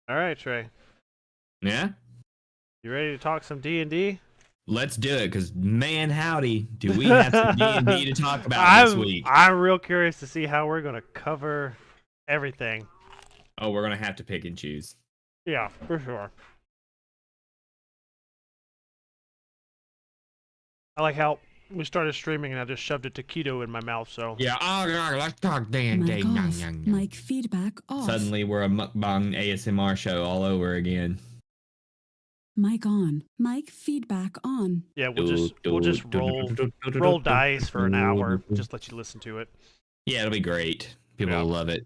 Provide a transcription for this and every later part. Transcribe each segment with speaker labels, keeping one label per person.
Speaker 1: All right, Trey.
Speaker 2: Yeah?
Speaker 1: You ready to talk some D&D?
Speaker 2: Let's do it, because man howdy, do we have some D&D to talk about this
Speaker 1: I'm
Speaker 2: week.
Speaker 1: I'm real curious to see how we're gonna cover everything.
Speaker 2: Oh, we're going to have to pick and choose.
Speaker 1: Yeah, for sure. I like how we started streaming and I just shoved a taquito in my mouth, so...
Speaker 2: Yeah, let's talk D&D.
Speaker 3: Mic off. Mic feedback off.
Speaker 2: Suddenly we're a mukbang ASMR show all over again.
Speaker 3: Mic on. Mic feedback on.
Speaker 1: Yeah, we'll just roll dice for an hour. Just let you listen to it.
Speaker 2: Yeah, it'll be great. People will love it.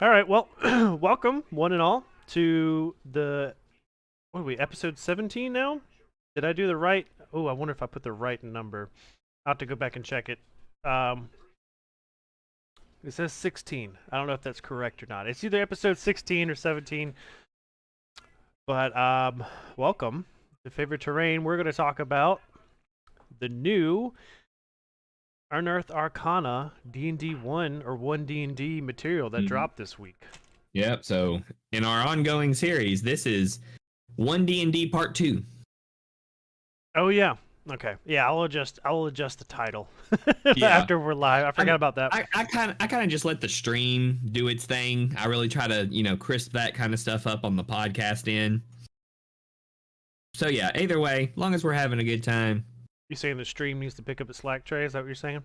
Speaker 1: All right, well, welcome, one and all, to the... What are we, episode 17 now? Did I do the right... Oh, I wonder if I put the right number. I'll have to go back and check it. It says 16. I don't know if that's correct or not. It's either episode 16 or 17. But welcome to Favorite Terrain. We're going to talk about the new Unearthed Arcana D&D 1 or 1 D&D material that dropped this week.
Speaker 2: Yep, so in our ongoing series, this is 1 D&D Part 2.
Speaker 1: Oh yeah. Okay. Yeah, I'll adjust the title after we're live. I forgot about that.
Speaker 2: I kind of just let the stream do its thing. I really try to, crisp that kind of stuff up on the podcast end. So yeah, either way, long as we're having a good time.
Speaker 1: You saying the stream needs to pick up its slack, Trey? Is that what you're saying?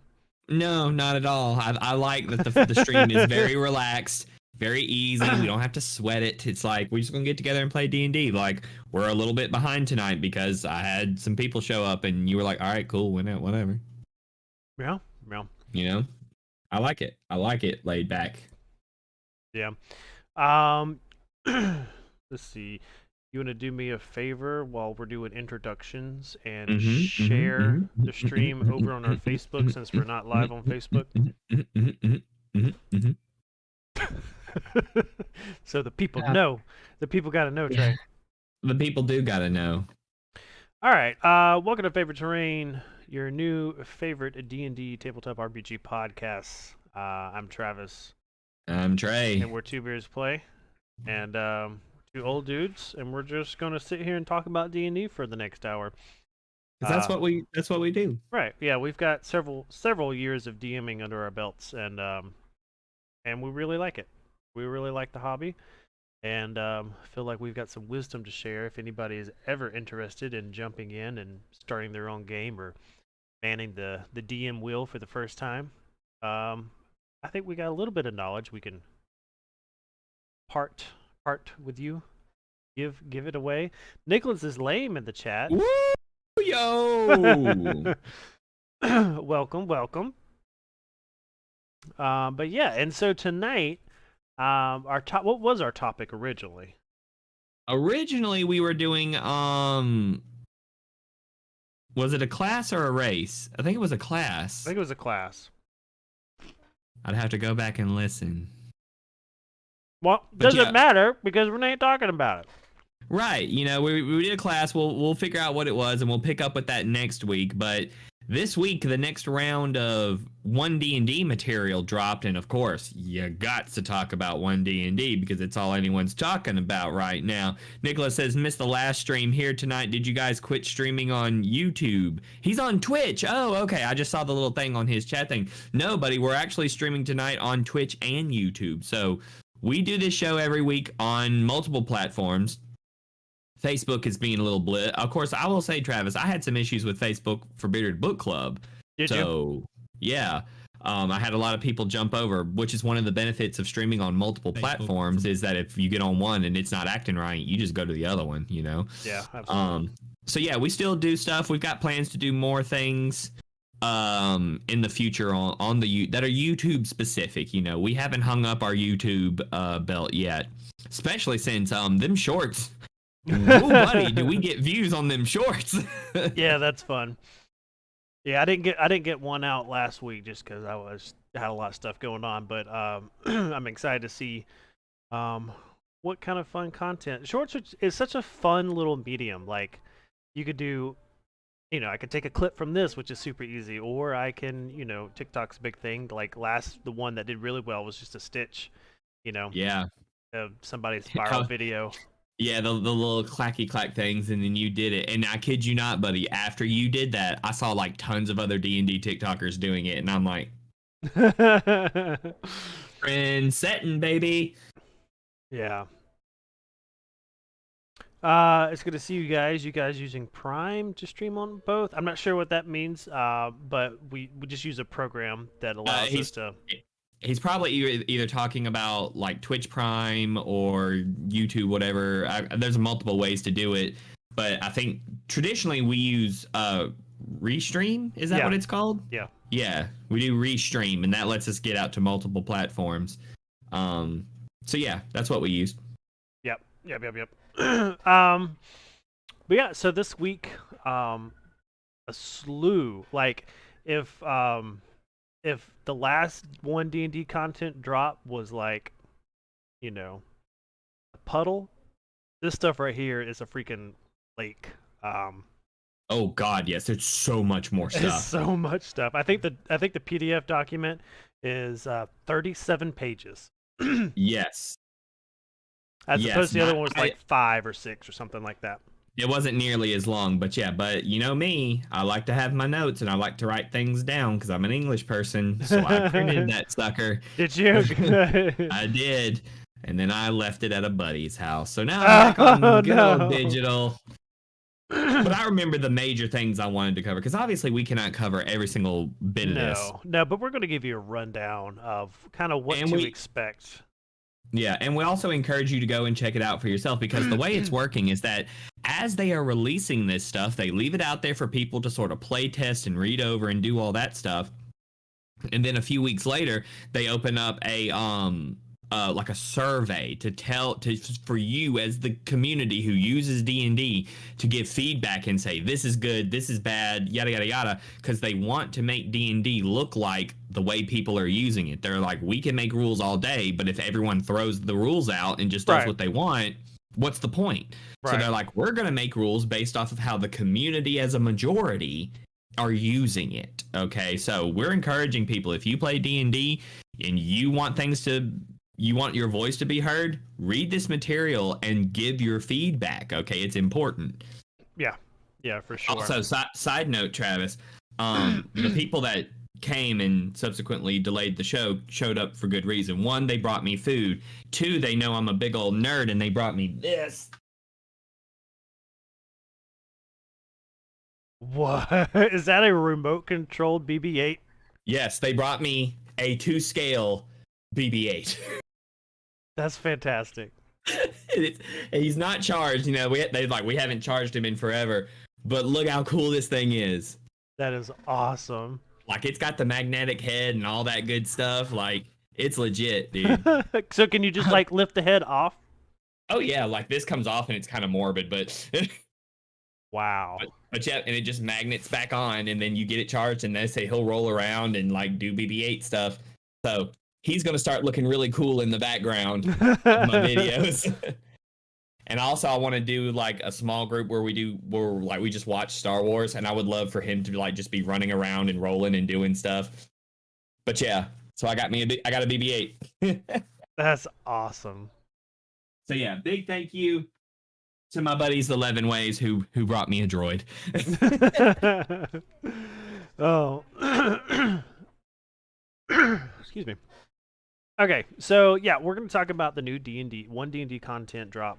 Speaker 2: No, not at all. I like that the stream is very relaxed, very easy. We don't have to sweat it. It's like we're just gonna get together and play D&D. Like we're a little bit behind tonight because I had some people show up and you were like, "All right, cool, whatever."
Speaker 1: Yeah.
Speaker 2: I like it. I like it laid back.
Speaker 1: Yeah. Let's see. You want to do me a favor while we're doing introductions and share the stream over on our Facebook since we're not live on Facebook? So the people know. The people got to know, Trey.
Speaker 2: The people do got to know.
Speaker 1: All right. Welcome to Favorite Terrain, your new favorite D&D tabletop RPG podcast. I'm Travis.
Speaker 2: I'm Trey.
Speaker 1: And we're Two Beers Play. And two old dudes, and we're just gonna sit here and talk about D&D for the next hour.
Speaker 2: That's what we do.
Speaker 1: Right? Yeah, we've got several years of DMing under our belts, and we really like it. We really like the hobby, and feel like we've got some wisdom to share. If anybody is ever interested in jumping in and starting their own game or manning the DM wheel for the first time, I think we got a little bit of knowledge we can part with you, give it away. Nicholas is lame in the chat.
Speaker 2: Woo, yo!
Speaker 1: welcome. But yeah, and so tonight, what was our topic originally?
Speaker 2: Originally, we were doing was it a class or a race? I think it was a class.
Speaker 1: I think it was a class.
Speaker 2: I'd have to go back and listen.
Speaker 1: Well, doesn't matter because we ain't talking about it.
Speaker 2: Right. We did a class. We'll figure out what it was and we'll pick up with that next week. But this week, the next round of 1 D&D material dropped. And of course, you got to talk about 1 D&D because it's all anyone's talking about right now. Nicholas says, missed the last stream here tonight. Did you guys quit streaming on YouTube? He's on Twitch. Oh, okay. I just saw the little thing on his chat thing. No, buddy, we're actually streaming tonight on Twitch and YouTube. So we do this show every week on multiple platforms. Facebook is being a little bleh. Of course, I will say, Travis, I had some issues with Facebook for Bearded Book Club.
Speaker 1: Did you?
Speaker 2: Yeah. I had a lot of people jump over, which is one of the benefits of streaming on multiple platforms is that if you get on one and it's not acting right, you just go to the other one,
Speaker 1: Yeah, absolutely.
Speaker 2: So yeah, we still do stuff. We've got plans to do more things in the future on the that are YouTube specific. We haven't hung up our YouTube belt yet, especially since them shorts. Oh, buddy, do we get views on them shorts?
Speaker 1: Yeah, that's fun. Yeah, I didn't get one out last week just because I had a lot of stuff going on, but I'm excited to see what kind of fun content. Shorts is such a fun little medium. Like you could do. I could take a clip from this, which is super easy, or I can, TikTok's a big thing. Like the one that did really well was just a stitch,
Speaker 2: Yeah.
Speaker 1: somebody's viral video.
Speaker 2: Yeah, the little clacky clack things, and then you did it. And I kid you not, buddy, after you did that, I saw like tons of other D&D TikTokers doing it, and I'm like, trend setting, baby.
Speaker 1: Yeah. It's good to see you guys. You guys using Prime to stream on both? I'm not sure what that means, but we just use a program that allows us to.
Speaker 2: He's probably either talking about like Twitch Prime or YouTube, whatever. There's multiple ways to do it, but I think traditionally we use Restream. Is that what it's called?
Speaker 1: Yeah.
Speaker 2: Yeah, we do Restream, and that lets us get out to multiple platforms. So yeah, that's what we used.
Speaker 1: Yep. But yeah, so this week, a slew. Like, if the last one D&D content drop was like, a puddle, this stuff right here is a freaking lake.
Speaker 2: Oh God, yes, there's so much more stuff.
Speaker 1: There's so much stuff. I think the PDF document is 37 pages.
Speaker 2: Yes.
Speaker 1: As opposed to the other one was like 5 or 6 or something like that.
Speaker 2: It wasn't nearly as long, but yeah, you know me, I like to have my notes and I like to write things down because I'm an English person, so I printed that sucker.
Speaker 1: Did you?
Speaker 2: I did, and then I left it at a buddy's house. So now I'm back on good old digital. But I remember the major things I wanted to cover because obviously we cannot cover every single bit of this.
Speaker 1: No, but we're going to give you a rundown of kind of what to expect.
Speaker 2: Yeah, and we also encourage you to go and check it out for yourself because the way it's working is that as they are releasing this stuff, they leave it out there for people to sort of play test and read over and do all that stuff. And then a few weeks later, they open up a like a survey for you as the community who uses D&D to give feedback and say this is good, this is bad, yada yada yada, because they want to make D&D look like the way people are using it. They're like, we can make rules all day, but if everyone throws the rules out and just does what they want, what's the point? So they're like, we're going to make rules based off of how the community as a majority are using it. Okay, so we're encouraging people, if you play D&D and you want your voice to be heard, read this material and give your feedback. Okay, it's important.
Speaker 1: Yeah, for sure.
Speaker 2: Also, side note, Travis, the people that came and subsequently delayed the show showed up for good reason. 1, they brought me food. 2, they know I'm a big old nerd and they brought me this.
Speaker 1: What? Is that a remote controlled BB-8?
Speaker 2: Yes, they brought me a 2-scale BB-8.
Speaker 1: That's fantastic.
Speaker 2: He's not charged, we haven't charged him in forever, but look how cool this thing is.
Speaker 1: That is awesome.
Speaker 2: Like, it's got the magnetic head and all that good stuff. Like, it's legit, dude.
Speaker 1: So can you just like lift the head off?
Speaker 2: Oh yeah, like this comes off and it's kind of morbid, but
Speaker 1: wow.
Speaker 2: But yeah, and it just magnets back on, and then you get it charged, and they say he'll roll around and like do BB-8 stuff. So he's gonna start looking really cool in the background of my videos. And also, I want to do like a small group where we just watch Star Wars, and I would love for him to like just be running around and rolling and doing stuff. But yeah, so I got a BB-8.
Speaker 1: That's awesome.
Speaker 2: So yeah, big thank you to my buddies 11 Ways who brought me a droid.
Speaker 1: Oh, excuse me. Okay, so yeah, we're going to talk about the new D&D content drop.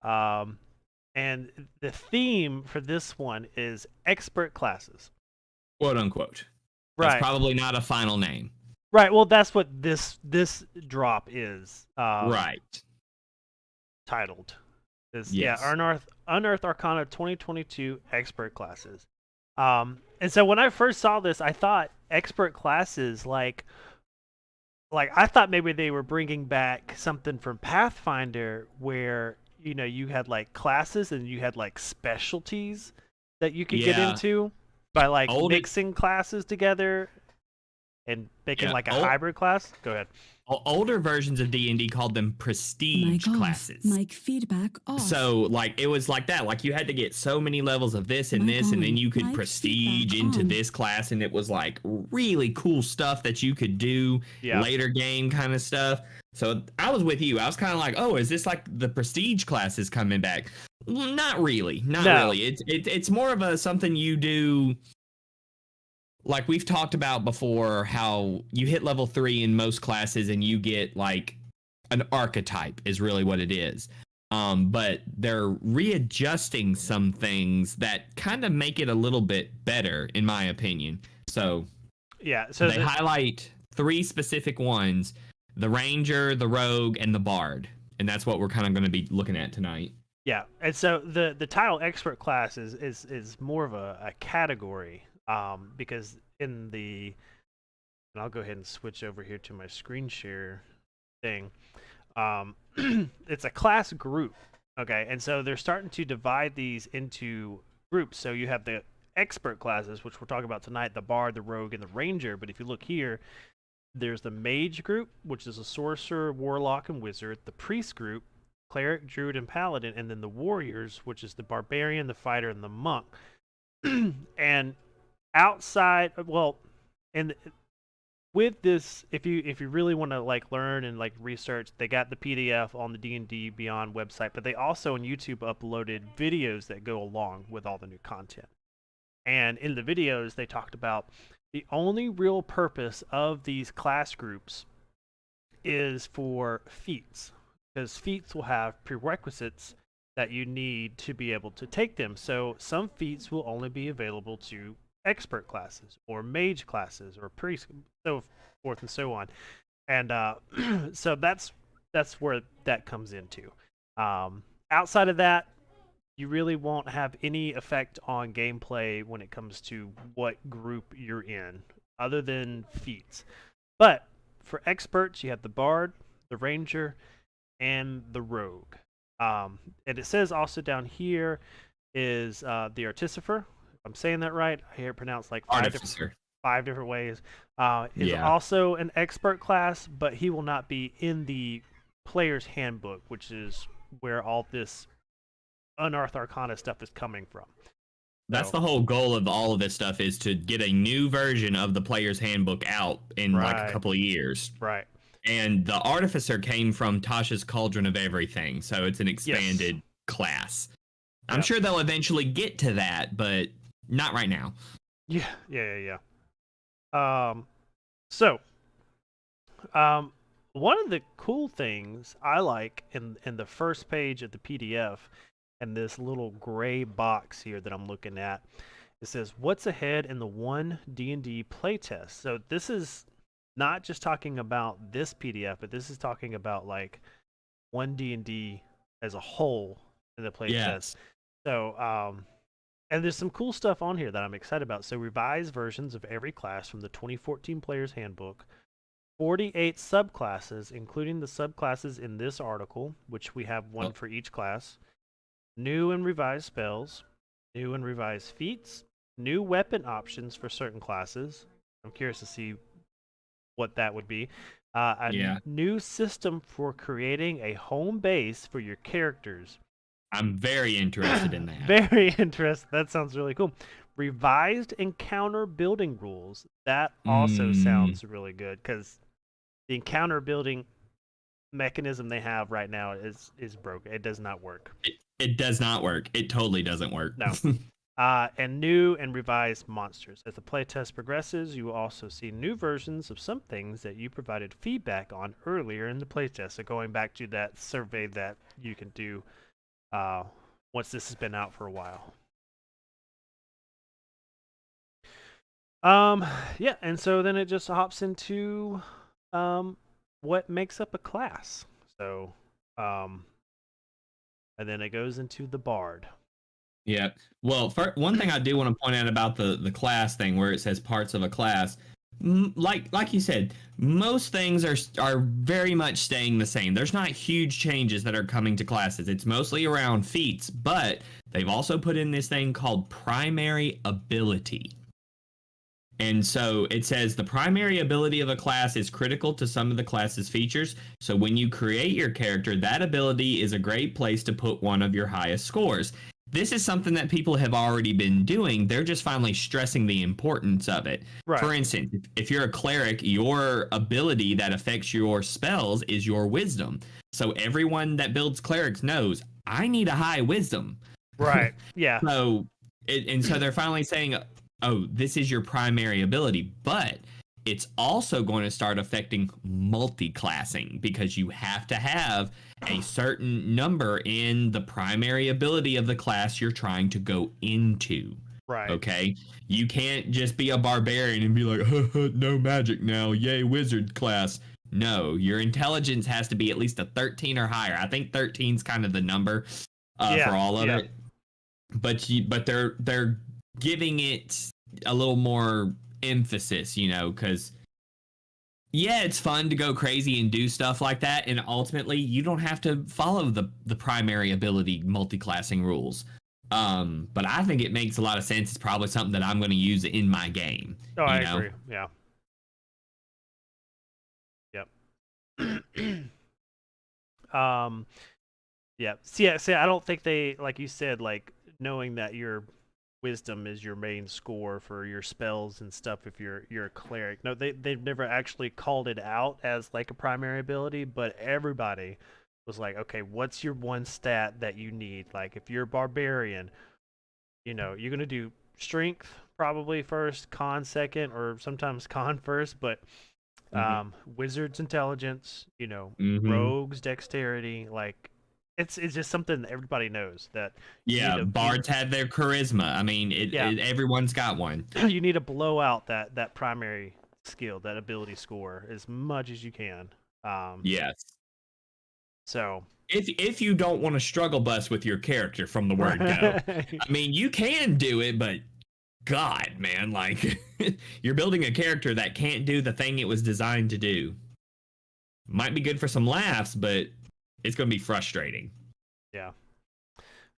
Speaker 1: And the theme for this one is expert classes.
Speaker 2: Quote unquote.
Speaker 1: Right.
Speaker 2: That's probably not a final name.
Speaker 1: Right, well that's what this drop is.
Speaker 2: Right.
Speaker 1: Titled. Is
Speaker 2: yes.
Speaker 1: Yeah, Unearth Arcana 2022 expert classes. And so when I first saw this, I thought expert classes like I thought maybe they were bringing back something from Pathfinder where you had like classes and you had like specialties that you could get into by like mixing classes together. and making
Speaker 2: Yeah.
Speaker 1: like a hybrid class. Go ahead.
Speaker 2: Older versions of D&D called them prestige
Speaker 3: Mic off.
Speaker 2: classes.
Speaker 3: Mic feedback off.
Speaker 2: So like it was like that. Like you had to get so many levels of this and
Speaker 3: Mic
Speaker 2: this, and then
Speaker 3: on.
Speaker 2: you could
Speaker 3: Mic
Speaker 2: prestige
Speaker 3: feedback
Speaker 2: into
Speaker 3: on.
Speaker 2: this class, and it was like really cool stuff that you could do
Speaker 1: Yeah.
Speaker 2: later game kind of stuff. So I was with you. I was kind of like, oh, is this like the prestige classes coming back? Not really. Not
Speaker 1: No.
Speaker 2: really. It's more of a something you do. Like we've talked about before, how you hit level 3 in most classes and you get like an archetype is really what it is. But they're readjusting some things that kind of make it a little bit better, in my opinion. So
Speaker 1: Yeah. So
Speaker 2: they highlight 3 specific ones: the Ranger, the Rogue, and the Bard. And that's what we're kind of going to be looking at tonight.
Speaker 1: Yeah, and so the title expert class is more of a category, because in the, and I'll go ahead and switch over here to my screen share thing. It's a class group, okay, and so they're starting to divide these into groups. So you have the expert classes, which we're talking about tonight, the Bard, the Rogue, and the Ranger. But if you look here, there's the Mage group, which is a Sorcerer, Warlock, and Wizard. The Priest group, Cleric, Druid, and Paladin, and then the Warriors, which is the Barbarian, the Fighter, and the Monk. And outside, well, and with this, if you really want to like learn and like research, they got the PDF on the D&D Beyond website, but they also on YouTube uploaded videos that go along with all the new content. And in the videos, they talked about the only real purpose of these class groups is for feats, because feats will have prerequisites that you need to be able to take them. So some feats will only be available to expert classes or mage classes or priest, so forth and so on. And so that's where that comes into. Outside of that, you really won't have any effect on gameplay when it comes to what group you're in, other than feats. But for experts, you have the Bard, the Ranger, and the Rogue. And it says also down here is the Artificer. If I'm saying that right, I hear it pronounced like five different ways. Is also an expert class, but he will not be in the player's handbook, which is where all this Unearthed Arcana stuff is coming from.
Speaker 2: That's the whole goal of all of this stuff, is to get a new version of the player's handbook out in like a couple of years.
Speaker 1: Right.
Speaker 2: And the Artificer came from Tasha's Cauldron of Everything, so it's an expanded class. I'm sure they'll eventually get to that, but not right now.
Speaker 1: Yeah. So, one of the cool things I like in the first page of the PDF, and this little gray box here that I'm looking at, it says, "What's ahead in the 1 D&D playtest?" So this is not just talking about this PDF, but this is talking about like 1 D&D as a whole in the playtest.
Speaker 2: Yes.
Speaker 1: So, and there's some cool stuff on here that I'm excited about. So revised versions of every class from the 2014 Player's Handbook, 48 subclasses, including the subclasses in this article, which we have one for each class, new and revised spells, new and revised feats, new weapon options for certain classes. I'm curious to see what that would be. New system for creating a home base for your characters.
Speaker 2: I'm very interested in that.
Speaker 1: Very interested. That sounds really cool. Revised encounter building rules. That also sounds really good, because the encounter building mechanism they have right now is broken. It does not work.
Speaker 2: It does not work. It totally doesn't work.
Speaker 1: No. And new and revised monsters. As the playtest progresses, you will also see new versions of some things that you provided feedback on earlier in the playtest. So going back to that survey that you can do once this has been out for a while. Yeah, and so then it just hops into what makes up a class. So, and then it goes into the Bard.
Speaker 2: Yeah. Well, one thing I do want to point out about the class thing, where it says parts of a class, like you said, most things are very much staying the same. There's not huge changes that are coming to classes. It's mostly around feats, but they've also put in this thing called primary ability. And so it says the primary ability of a class is critical to some of the class's features. So when you create your character, that ability is a great place to put one of your highest scores. This is something that people have already been doing. They're just finally stressing the importance of it.
Speaker 1: Right.
Speaker 2: For instance, if you're a cleric, your ability that affects your spells is your wisdom. So everyone that builds clerics knows, I need a high wisdom.
Speaker 1: Right. Yeah.
Speaker 2: So they're finally saying, oh, this is your primary ability, but it's also going to start affecting multi-classing because you have to have a certain number in the primary ability of the class you're trying to go into.
Speaker 1: Right.
Speaker 2: Okay? You can't just be a barbarian and be like, no magic now, yay wizard class. No, your intelligence has to be at least a 13 or higher. I think 13 is kind of the number for all of it. But they're giving it a little more emphasis, because it's fun to go crazy and do stuff like that, and ultimately you don't have to follow the primary ability multi-classing rules. But I think it makes a lot of sense. It's probably something that I'm going to use in my game.
Speaker 1: Oh, I agree. Yeah. Yep. Yeah. See, I don't think they, like you said, like knowing that your wisdom is your main score for your spells and stuff if you're a cleric. No, they've never actually called it out as like a primary ability, but everybody was like, okay, what's your one stat that you need? Like if you're a barbarian, you're gonna do strength probably first, con second, or sometimes con first, but wizard's intelligence, rogues dexterity, like it's just something that everybody knows that
Speaker 2: bards have their charisma. I mean, everyone's got one.
Speaker 1: You need to blow out that primary skill, that ability score, as much as you can.
Speaker 2: Yes.
Speaker 1: So
Speaker 2: if you don't want to struggle bus with your character from the word go, I mean, you can do it, but God, man, like you're building a character that can't do the thing it was designed to do. Might be good for some laughs, but it's going to be frustrating.
Speaker 1: Yeah.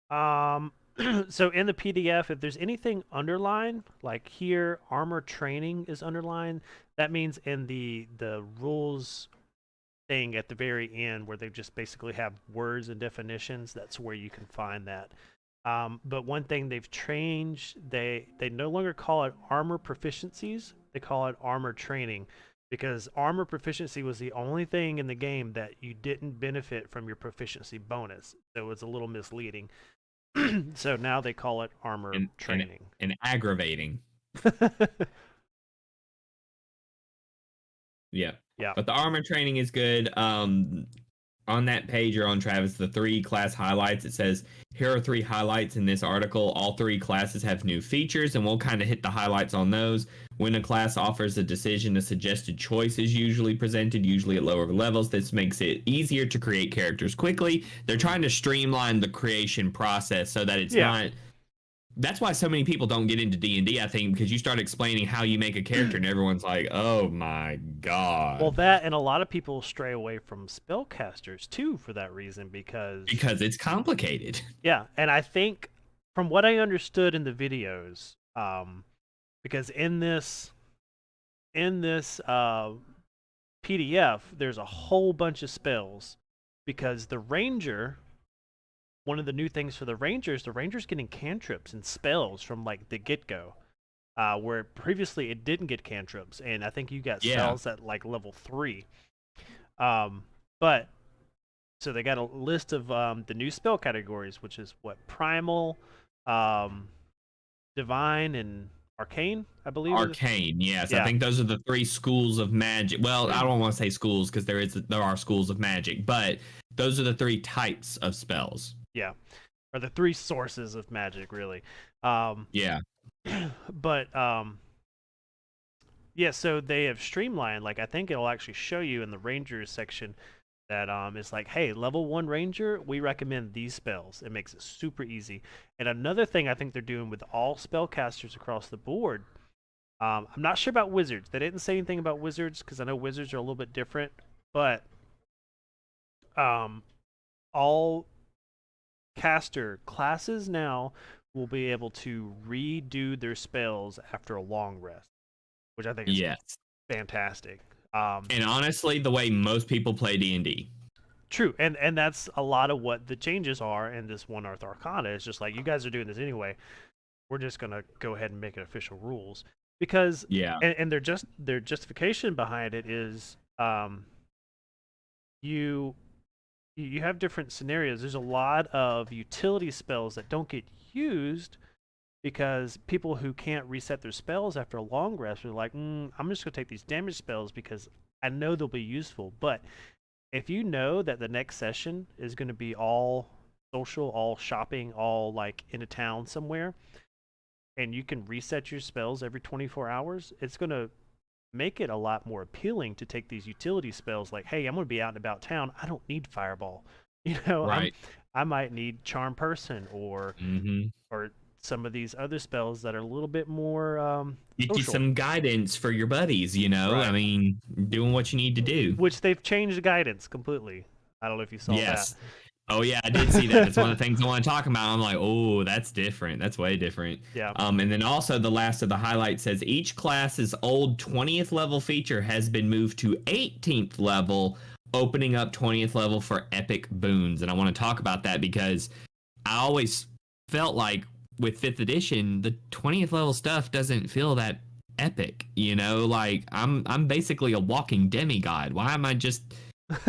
Speaker 1: So in the PDF, if there's anything underlined, like here, armor training is underlined, that means in the rules thing at the very end where they just basically have words and definitions, that's where you can find that. But one thing they've changed, they no longer call it armor proficiencies, they call it armor training. Because armor proficiency was the only thing in the game that you didn't benefit from your proficiency bonus. So it was a little misleading. So now they call it armor training.
Speaker 2: And aggravating. Yeah. But the armor training is good. On that page you're on, Travis, the 3 class highlights, it says, here are 3 highlights in this article. All 3 classes have new features, and we'll kind of hit the highlights on those. When a class offers a decision, a suggested choice is usually presented, usually at lower levels. This makes it easier to create characters quickly. They're trying to streamline the creation process so that it's not... That's why so many people don't get into D&D, I think, because you start explaining how you make a character and everyone's like, oh my God.
Speaker 1: Well, that, and a lot of people stray away from spellcasters too for that reason, because
Speaker 2: it's complicated.
Speaker 1: Yeah, and I think from what I understood in the videos, because in this PDF, there's a whole bunch of spells, because the ranger... One of the new things for the rangers getting cantrips and spells from like the get-go, where previously it didn't get cantrips, and I think you got spells at like level 3. But so they got a list of the new spell categories, which is what, primal, divine, and arcane, I believe.
Speaker 2: Arcane, yes. I think those are the 3 schools of magic. Well, I don't want to say schools because there are schools of magic, but those are the 3 types of spells.
Speaker 1: Yeah, or the 3 sources of magic, really. But so they have streamlined. Like I think it'll actually show you in the Rangers section that it's like, hey, level 1 Ranger, we recommend these spells. It makes it super easy. And another thing I think they're doing with all spellcasters across the board, I'm not sure about wizards. They didn't say anything about wizards because I know wizards are a little bit different, but all caster classes now will be able to redo their spells after a long rest. which I think is
Speaker 2: Yes.
Speaker 1: fantastic.
Speaker 2: And honestly, the way most people play D&D.
Speaker 1: True, and that's a lot of what the changes are in this One Earth Arcana. It's just like, you guys are doing this anyway. We're just gonna go ahead and make it official rules because
Speaker 2: Yeah.
Speaker 1: and their justification behind it is you have different scenarios. There's a lot of utility spells that don't get used because people who can't reset their spells after a long rest are like, I'm just gonna take these damage spells because I know they'll be useful. But if you know that the next session is going to be all social, all shopping, all like in a town somewhere, and you can reset your spells every 24 hours, it's going to make it a lot more appealing to take these utility spells like, hey, I'm going to be out and about town. I don't need Fireball. You know,
Speaker 2: Right.
Speaker 1: I might need Charm Person or some of these other spells that are a little bit more
Speaker 2: Get you
Speaker 1: social.
Speaker 2: some guidance for your buddies, you know?
Speaker 1: Right.
Speaker 2: I mean, doing what you need to do.
Speaker 1: Which they've changed the guidance completely. I don't know if you saw
Speaker 2: Yes.
Speaker 1: that.
Speaker 2: Oh yeah, I did see that. That's one of the things I want to talk about. I'm like, oh, that's different. That's way different.
Speaker 1: Yeah.
Speaker 2: And then also the last of the highlights says each class's old 20th level feature has been moved to 18th level, opening up 20th level for epic boons. And I want to talk about that because I always felt like with 5th edition, the 20th level stuff doesn't feel that epic. You know, like I'm basically a walking demigod. Why am I just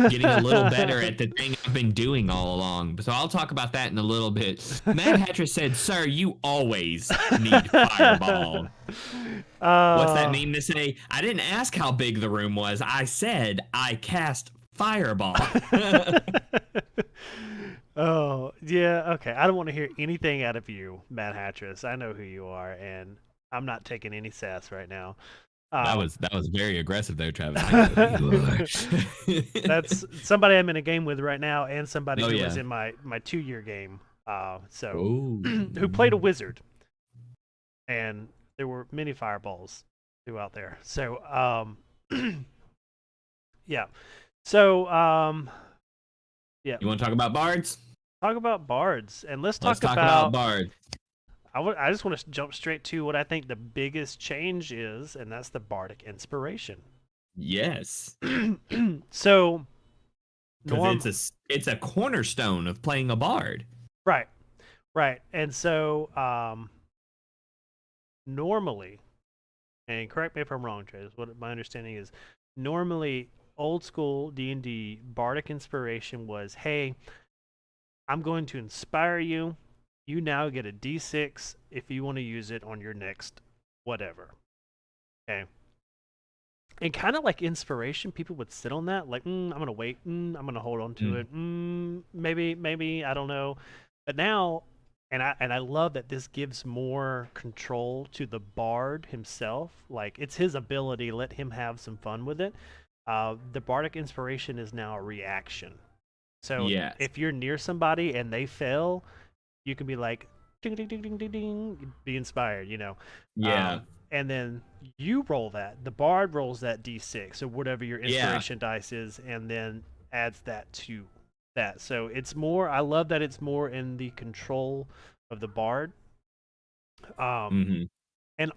Speaker 2: getting a little better at the thing I've been doing all along? So I'll talk about that in a little bit. Mad Hattress said, "Sir, you always need Fireball." What's that mean to say? I didn't ask how big the room was. I said I cast Fireball.
Speaker 1: Oh, yeah, okay. I don't want to hear anything out of you, Mad Hattress. I know who you are, and I'm not taking any sass right now.
Speaker 2: That was very aggressive there, Travis.
Speaker 1: That's somebody I'm in a game with right now, and somebody who
Speaker 2: yeah.
Speaker 1: was in my 2-year game.
Speaker 2: Ooh.
Speaker 1: Who played a wizard, and there were many fireballs throughout there. So, yeah. So, yeah.
Speaker 2: You want to talk about bards?
Speaker 1: Talk about bards, and let's
Speaker 2: talk
Speaker 1: about
Speaker 2: about bards.
Speaker 1: I just want to jump straight to what I think the biggest change is, and that's the Bardic Inspiration.
Speaker 2: Yes.
Speaker 1: So,
Speaker 2: it's a cornerstone of playing a bard.
Speaker 1: Right. And so, normally, and correct me if I'm wrong, Travis, what my understanding is, normally old school D&D Bardic Inspiration was, hey, I'm going to inspire you. You now get a D6 if you want to use it on your next whatever. Okay. And kind of like inspiration, people would sit on that, like, I'm going to wait, I'm going to hold on to it, maybe, I don't know. But now, and I love that this gives more control to the bard himself. Like, it's his ability, let him have some fun with it. The Bardic Inspiration is now a reaction. So if you're near somebody and they fail, you can be like, ding, ding, ding, ding, ding, ding, be inspired, you know?
Speaker 2: Yeah.
Speaker 1: And then you roll that. The bard rolls that D6, or whatever your inspiration dice is, and then adds that to that. So it's more, I love that it's more in the control of the bard. And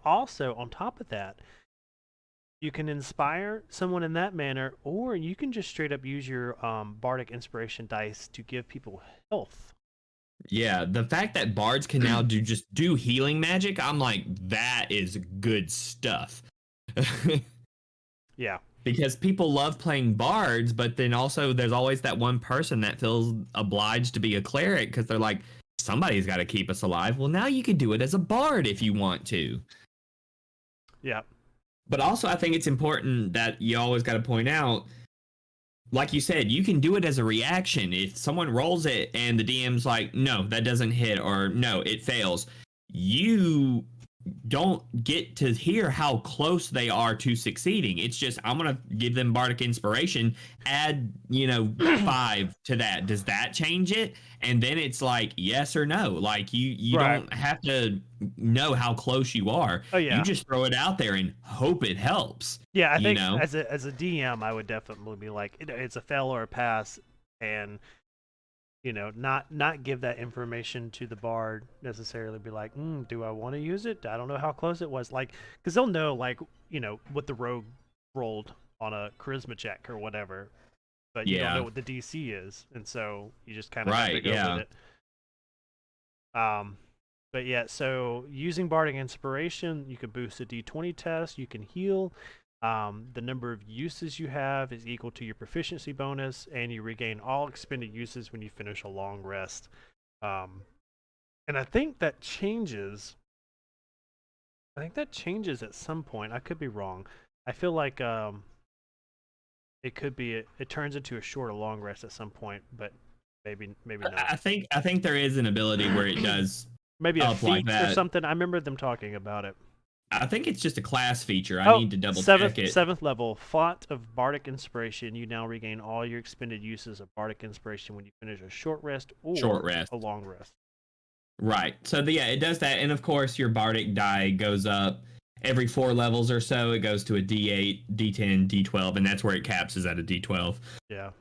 Speaker 1: also, on top of that, you can inspire someone in that manner, or you can just straight up use your Bardic Inspiration dice to give people health.
Speaker 2: Yeah, the fact that bards can now do healing magic, I'm like, that is good stuff.
Speaker 1: Yeah.
Speaker 2: Because people love playing bards, but then also there's always that one person that feels obliged to be a cleric because they're like, somebody's got to keep us alive. Well, now you can do it as a bard if you want to.
Speaker 1: Yeah.
Speaker 2: But also, I think it's important that you always got to point out, like you said, you can do it as a reaction. If someone rolls it and the DM's like, no, that doesn't hit, or no, it fails, you don't get to hear how close they are to succeeding. It's just, I'm going to give them Bardic Inspiration, add, 5 to that. Does that change it? And then it's like, yes or no. Like, you don't have to know how close you are.
Speaker 1: Oh, yeah.
Speaker 2: You just throw it out there and hope it helps.
Speaker 1: Yeah, I think as a DM, I would definitely be like, it's a fail or a pass, and not give that information to the bard necessarily. Be like, do I want to use it? I don't know how close it was. Like, because they'll know, like, what the rogue rolled on a charisma check or whatever, but you don't know what the DC is, and so you just kind of have to go with it. But yeah, so using Bardic Inspiration, you can boost a D20 test, you can heal. The number of uses you have is equal to your proficiency bonus, and you regain all expended uses when you finish a long rest. And I think that changes. I think that changes at some point. I could be wrong. I feel like it could be it turns into a short or long rest at some point, but maybe not.
Speaker 2: I think there is an ability where it does
Speaker 1: maybe a feat
Speaker 2: like
Speaker 1: or something. I remember them talking about it.
Speaker 2: I think it's just a class feature. I need to double check it.
Speaker 1: 7th level, Font of Bardic Inspiration. You now regain all your expended uses of Bardic Inspiration when you finish a short rest or a long rest.
Speaker 2: Right. So it does that, and of course your Bardic die goes up every 4 levels or so. It goes to a D8, D10, D12, and that's where it caps, is at a D12.
Speaker 1: Yeah.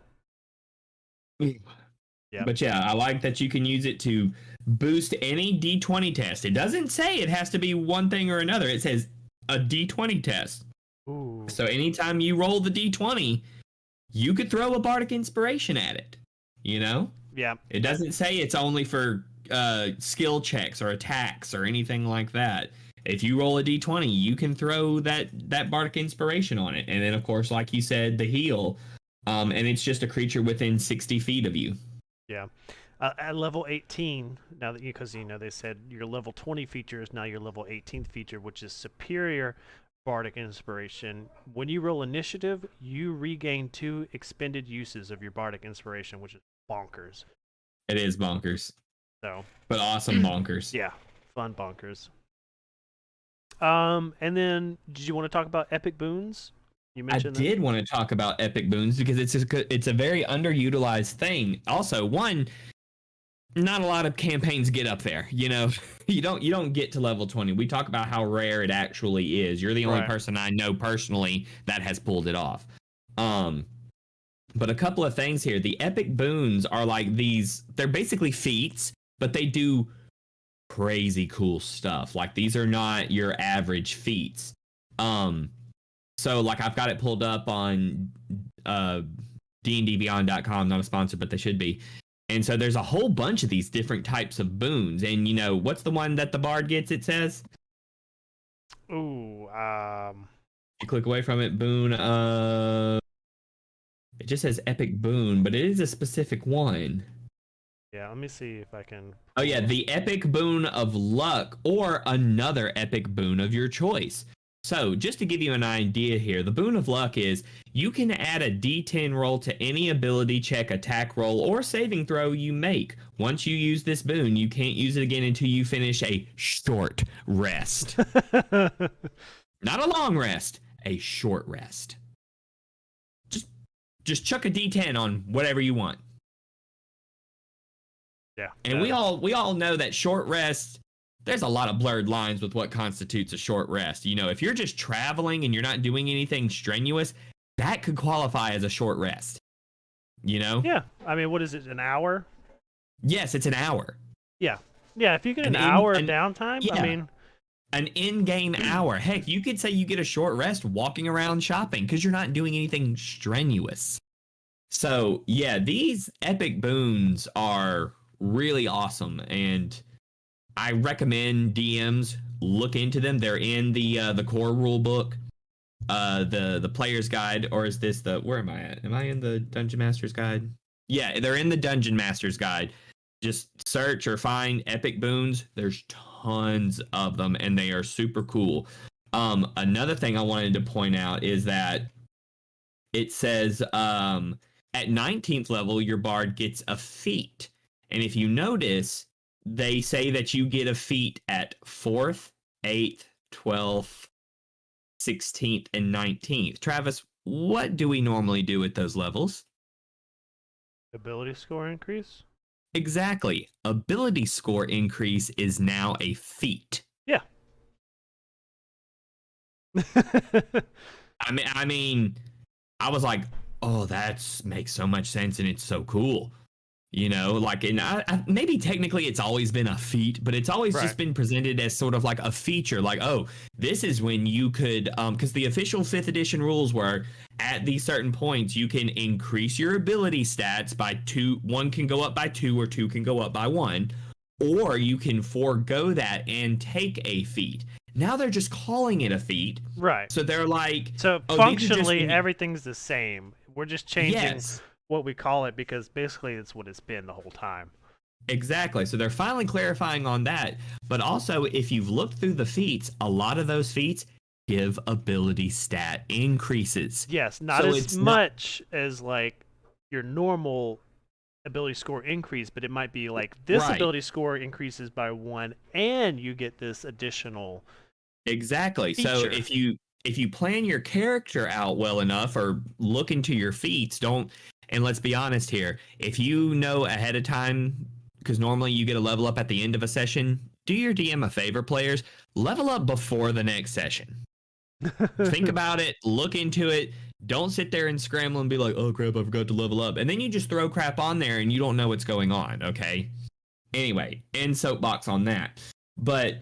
Speaker 2: Yeah. But yeah, I like that you can use it to boost any D20 test. It doesn't say it has to be one thing or another. It says a D20 test.
Speaker 1: Ooh.
Speaker 2: So anytime you roll the D20, you could throw a Bardic Inspiration at it.
Speaker 1: Yeah.
Speaker 2: It doesn't say it's only for skill checks or attacks or anything like that. If you roll a D20, you can throw that Bardic Inspiration on it. And then, of course, like you said, the heal. And it's just a creature within 60 feet of you.
Speaker 1: Yeah. At level 18, now that because they said your level 20 feature is now your level 18th feature, which is superior Bardic Inspiration. When you roll initiative, you regain 2 expended uses of your Bardic Inspiration, which is bonkers.
Speaker 2: It is bonkers. But awesome bonkers.
Speaker 1: Yeah, fun bonkers. And then, did you want to talk about epic boons? You mentioned
Speaker 2: I did want to talk about epic boons because it's a very underutilized thing. Also, not a lot of campaigns get up there. You don't get to level 20. We talk about how rare it actually is. You're the only person I know personally that has pulled it off. But a couple of things here. The epic boons are like these. They're basically feats, but they do crazy cool stuff. Like, these are not your average feats. So, like, I've got it pulled up on DNDBeyond.com, not a sponsor, but they should be. And so there's a whole bunch of these different types of boons. And, what's the one that the bard gets, it says?
Speaker 1: Ooh,
Speaker 2: You click away from it, boon. It just says epic boon, but it is a specific one.
Speaker 1: Yeah, let me see if I can...
Speaker 2: Oh, yeah, the epic boon of luck or another epic boon of your choice. So, just to give you an idea here, the boon of luck is you can add a D10 roll to any ability check, attack roll, or saving throw you make. Once you use this boon, you can't use it again until you finish a short rest. Not a long rest, a short rest. Just chuck a D10 on whatever you want.
Speaker 1: Yeah.
Speaker 2: And we all know that short rest, there's a lot of blurred lines with what constitutes a short rest. If you're just traveling and you're not doing anything strenuous, that could qualify as a short rest.
Speaker 1: Yeah. I mean, what is it, an hour?
Speaker 2: Yes, it's an hour.
Speaker 1: Yeah. Yeah, if you get an hour of downtime,
Speaker 2: yeah,
Speaker 1: I mean...
Speaker 2: An in-game hour. Heck, you could say you get a short rest walking around shopping because you're not doing anything strenuous. So, yeah, these epic boons are really awesome, and I recommend DMs look into them. They're in the core rule book, the player's guide, or is this where am I at? Am I in the Dungeon Master's Guide? Yeah, they're in the Dungeon Master's Guide. Just search or find epic boons. There's tons of them, and they are super cool. Another thing I wanted to point out is that it says at 19th level, your bard gets a feat. And if you notice, they say that you get a feat at 4th, 8th, 12th, 16th, and 19th. Travis, what do we normally do at those levels?
Speaker 1: Ability score increase?
Speaker 2: Exactly. Ability score increase is now a feat.
Speaker 1: Yeah.
Speaker 2: I mean, I was like, oh, makes so much sense and it's so cool. You know, like, and maybe technically it's always been a feat, but it's always just
Speaker 1: Right.
Speaker 2: been presented as sort of like a feature. Like, oh, this is when you could, because the official 5th edition rules were at these certain points, you can increase your ability stats by 2. One can go up by 2, or 2 can go up by 1, or you can forego that and take a feat. Now they're just calling it a feat.
Speaker 1: Right.
Speaker 2: So they're like,
Speaker 1: So
Speaker 2: oh,
Speaker 1: functionally, everything's the same. We're just changing
Speaker 2: yes.
Speaker 1: what we call it because basically it's what it's been the whole time.
Speaker 2: Exactly. So they're finally clarifying on that. But also, if you've looked through the feats, a lot of those feats give ability stat increases.
Speaker 1: Yes, not
Speaker 2: So
Speaker 1: as
Speaker 2: it's
Speaker 1: much as like your normal ability score increase, but it might be like this
Speaker 2: Right.
Speaker 1: ability score increases by 1 and you get this additional
Speaker 2: Exactly. So
Speaker 1: feature.
Speaker 2: if you plan your character out well enough, or look into your feats, and let's be honest here, if you know ahead of time, because normally you get a level up at the end of a session, do your DM a favor, players, level up before the next session. Think about it, look into it. Don't sit there and scramble and be like, oh crap, I forgot to level up. And then you just throw crap on there and you don't know what's going on, okay? Anyway, end soapbox on that. But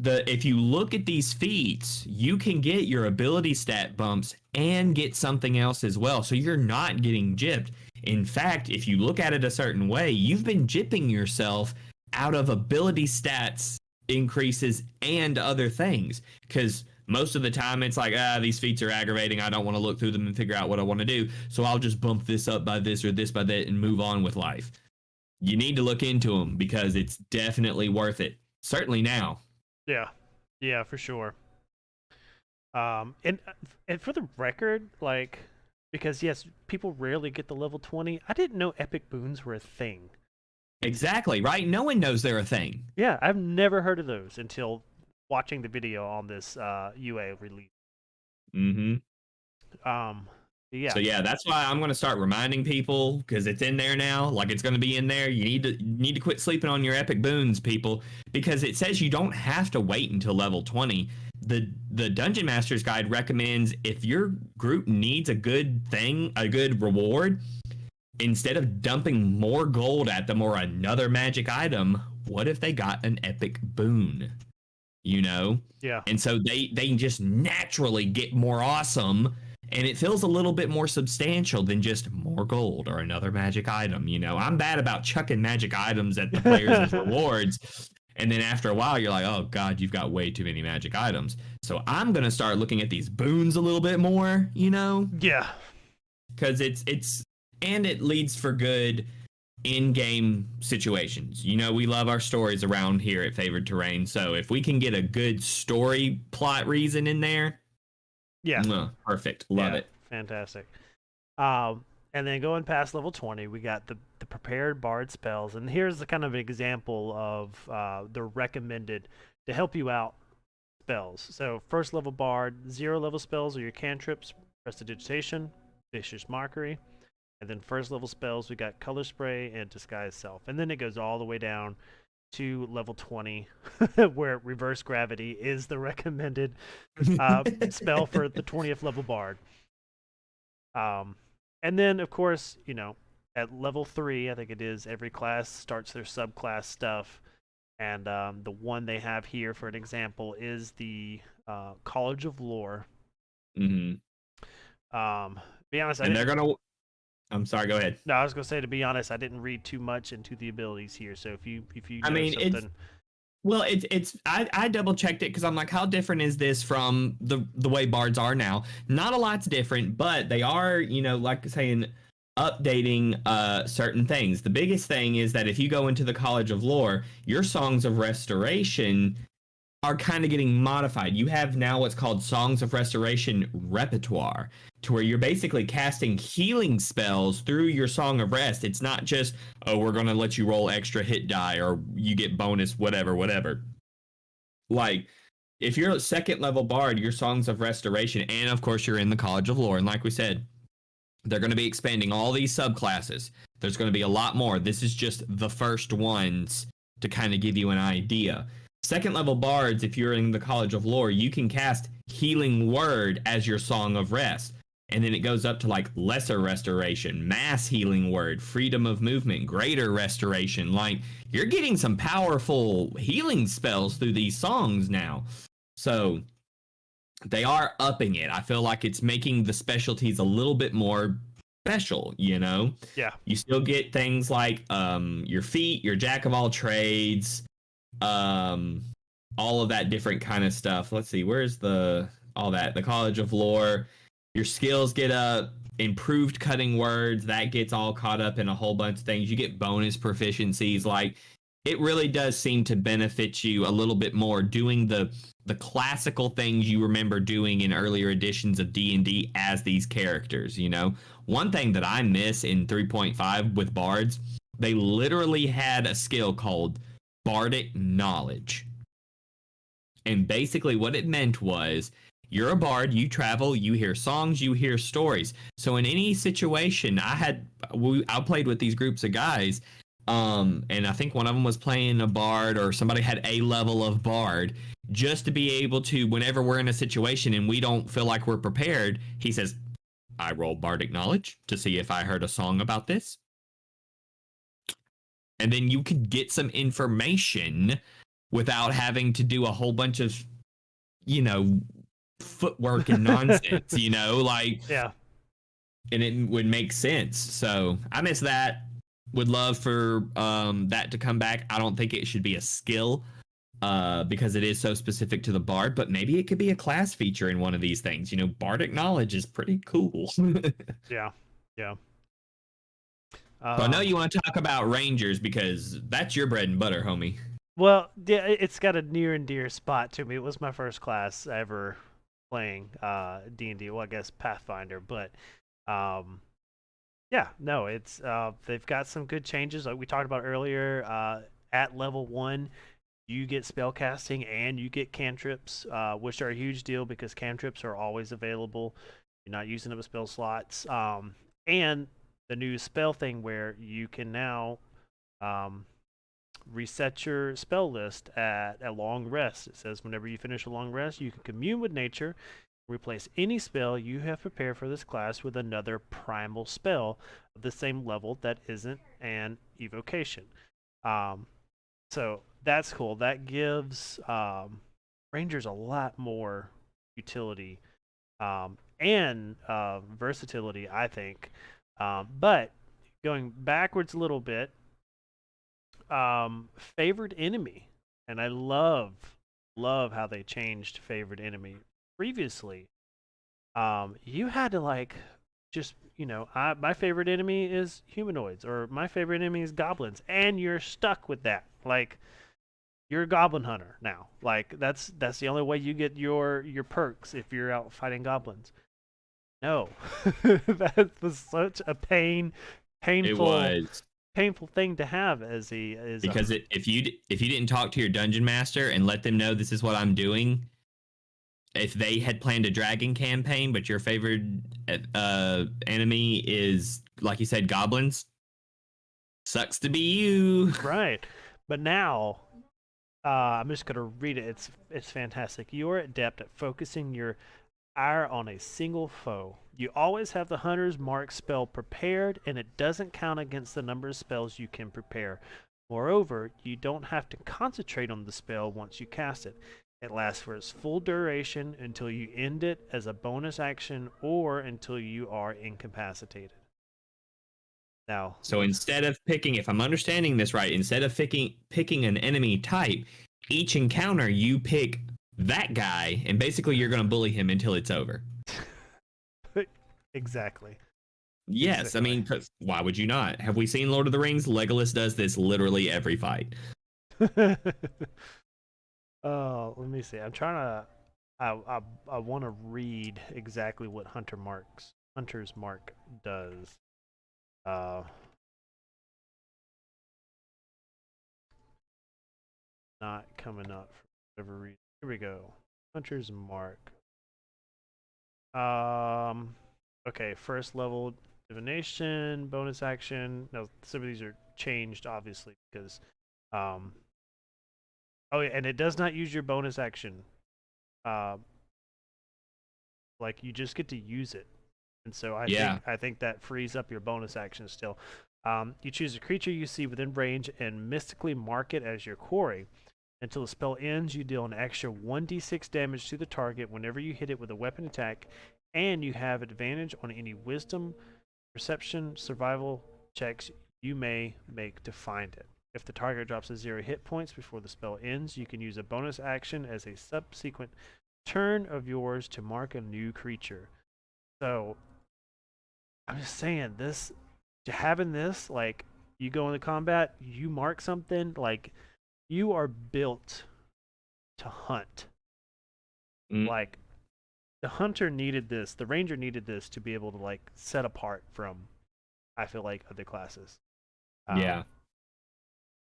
Speaker 2: if you look at these feats, you can get your ability stat bumps and get something else as well. So you're not getting gypped. In fact, if you look at it a certain way, you've been gypping yourself out of ability stats increases and other things. Because most of the time it's like, these feats are aggravating. I don't want to look through them and figure out what I want to do. So I'll just bump this up by this or this by that and move on with life. You need to look into them because it's definitely worth it. Certainly now.
Speaker 1: Yeah, for sure. And for the record, like, because yes, people rarely get the level 20. I didn't know epic boons were a thing.
Speaker 2: Exactly, right? No one knows they're a thing.
Speaker 1: Yeah, I've never heard of those until watching the video on this UA release.
Speaker 2: Mm-hmm.
Speaker 1: Yeah.
Speaker 2: So yeah, that's why I'm going to start reminding people, because it's in there now. Like, it's going to be in there. You need to quit sleeping on your epic boons, people, because it says you don't have to wait until level 20. The Dungeon Master's Guide recommends if your group needs a good thing, a good reward, instead of dumping more gold at them or another magic item, what if they got an epic boon? You know?
Speaker 1: Yeah.
Speaker 2: And so they just naturally get more awesome. And it feels a little bit more substantial than just more gold or another magic item. You know, I'm bad about chucking magic items at the players as rewards. And then after a while, you're like, oh, God, you've got way too many magic items. So I'm going to start looking at these boons a little bit more, you know?
Speaker 1: Yeah.
Speaker 2: Because and it leads for good in-game situations. You know, we love our stories around here at Favored Terrain. So if we can get a good story plot reason in there,
Speaker 1: yeah,
Speaker 2: perfect. Love it.
Speaker 1: Fantastic. And then going past level 20, we got the prepared bard spells, and here's the kind of example of the recommended to help you out spells. So first level bard, 0 level spells are your cantrips, Prestidigitation, Vicious Mockery, and then first level spells we got Color Spray and Disguise Self, and then it goes all the way down to level 20, where Reverse Gravity is the recommended spell for the 20th level bard. And then, of course, you know, at level 3, I think it is, every class starts their subclass stuff. And the one they have here, for an example, is the College of Lore.
Speaker 2: Mm-hmm.
Speaker 1: Be honest,
Speaker 2: I'm sorry, go ahead.
Speaker 1: No, I was gonna say, to be honest, I didn't read too much into the abilities here. So if you know something...
Speaker 2: I double checked it because I'm like, how different is this from the way bards are now? Not a lot's different, but they are, you know, like saying, updating certain things. The biggest thing is that if you go into the College of Lore, your Songs of Restoration are kind of getting modified. You have now what's called Songs of Restoration repertoire, to where you're basically casting healing spells through your Song of Rest. It's not just, oh, we're going to let you roll extra hit die or you get bonus whatever. Like, if you're a second level bard, your Songs of Restoration, and of course you're in the College of Lore, and like we said, they're going to be expanding all these subclasses. There's going to be a lot more. This is just the first ones to kind of give you an idea. Second level bards, if you're in the College of Lore, you can cast Healing Word as your Song of Rest. And then it goes up to like lesser restoration, mass healing word, freedom of movement, greater restoration. Like, you're getting some powerful healing spells through these songs now. So they are upping it. I feel like it's making the specialties a little bit more special, you know?
Speaker 1: Yeah.
Speaker 2: You still get things like your feat, your jack of all trades, all of that different kind of stuff. Let's see, where's the College of Lore. Your skills get up, improved cutting words, that gets all caught up in a whole bunch of things. You get bonus proficiencies. Like, it really does seem to benefit you a little bit more doing the classical things you remember doing in earlier editions of D&D as these characters, you know? One thing that I miss in 3.5 with bards, they literally had a skill called Bardic Knowledge. And basically what it meant was, you're a bard, you travel, you hear songs, you hear stories. So in any situation, I played with these groups of guys, and I think one of them was playing a bard, or somebody had a level of bard, just to be able to, whenever we're in a situation and we don't feel like we're prepared, he says, I roll Bardic Knowledge to see if I heard a song about this. And then you could get some information without having to do a whole bunch of, you know, footwork and nonsense, you know, like,
Speaker 1: Yeah.
Speaker 2: And it would make sense. So I miss that. Would love for that to come back. I don't think it should be a skill because it is so specific to the bard, but maybe it could be a class feature in one of these things. You know, Bardic Knowledge is pretty cool.
Speaker 1: Yeah. Yeah.
Speaker 2: So I know you want to talk about Rangers because that's your bread and butter, homie.
Speaker 1: Well, yeah, it's got a near and dear spot to me. It was my first class ever playing D&D. Well, I guess Pathfinder, but yeah, no, it's they've got some good changes like we talked about earlier. At level 1, you get spellcasting and you get cantrips, which are a huge deal because cantrips are always available. You're not using up spell slots. And the new spell thing where you can now reset your spell list at a long rest. It says whenever you finish a long rest, you can commune with nature, replace any spell you have prepared for this class with another primal spell of the same level that isn't an evocation. So that's cool. That gives Rangers a lot more utility and versatility, I think. But going backwards a little bit, favored enemy, and I love how they changed favored enemy. Previously, you had to like just, you know, my favorite enemy is humanoids, or my favorite enemy is goblins, and you're stuck with that. Like, you're a goblin hunter now. Like, that's the only way you get your perks if you're out fighting goblins. No, that was such a painful.
Speaker 2: It was
Speaker 1: Painful thing to have as
Speaker 2: because if you didn't talk to your dungeon master and let them know this is what I'm doing, if they had planned a dragon campaign but your favorite enemy is, like you said, goblins, sucks to be you.
Speaker 1: Right. But now I'm just gonna read it. It's fantastic. You're adept at focusing your ire on a single foe. You always have the Hunter's Mark spell prepared, and it doesn't count against the number of spells you can prepare. Moreover, you don't have to concentrate on the spell once you cast it. It lasts for its full duration until you end it as a bonus action or until you are incapacitated. Now,
Speaker 2: so instead of picking, if I'm understanding this right, instead of picking an enemy type, each encounter you pick that guy, and basically you're going to bully him until it's over.
Speaker 1: Exactly.
Speaker 2: Yes, exactly. I mean, why would you not? Have we seen Lord of the Rings? Legolas does this literally every fight.
Speaker 1: Oh, let me see. I'm trying to. I want to read exactly what Hunter's Mark does. Not coming up for whatever reason. Here we go. Hunter's Mark. Okay, first level divination, bonus action. Now some of these are changed obviously because oh yeah, and it does not use your bonus action. Like, you just get to use it. And so
Speaker 2: Yeah.
Speaker 1: I think that frees up your bonus action still. You choose a creature you see within range and mystically mark it as your quarry. Until the spell ends, you deal an extra 1d6 damage to the target whenever you hit it with a weapon attack, and you have advantage on any wisdom, perception, survival checks you may make to find it. If the target drops to 0 hit points before the spell ends, you can use a bonus action as a subsequent turn of yours to mark a new creature. So, I'm just saying, this, having this, like, you go into combat, you mark something, like, you are built to hunt. Like, the hunter needed this, the ranger needed this to be able to, like, set apart from, I feel like, other classes.
Speaker 2: Yeah.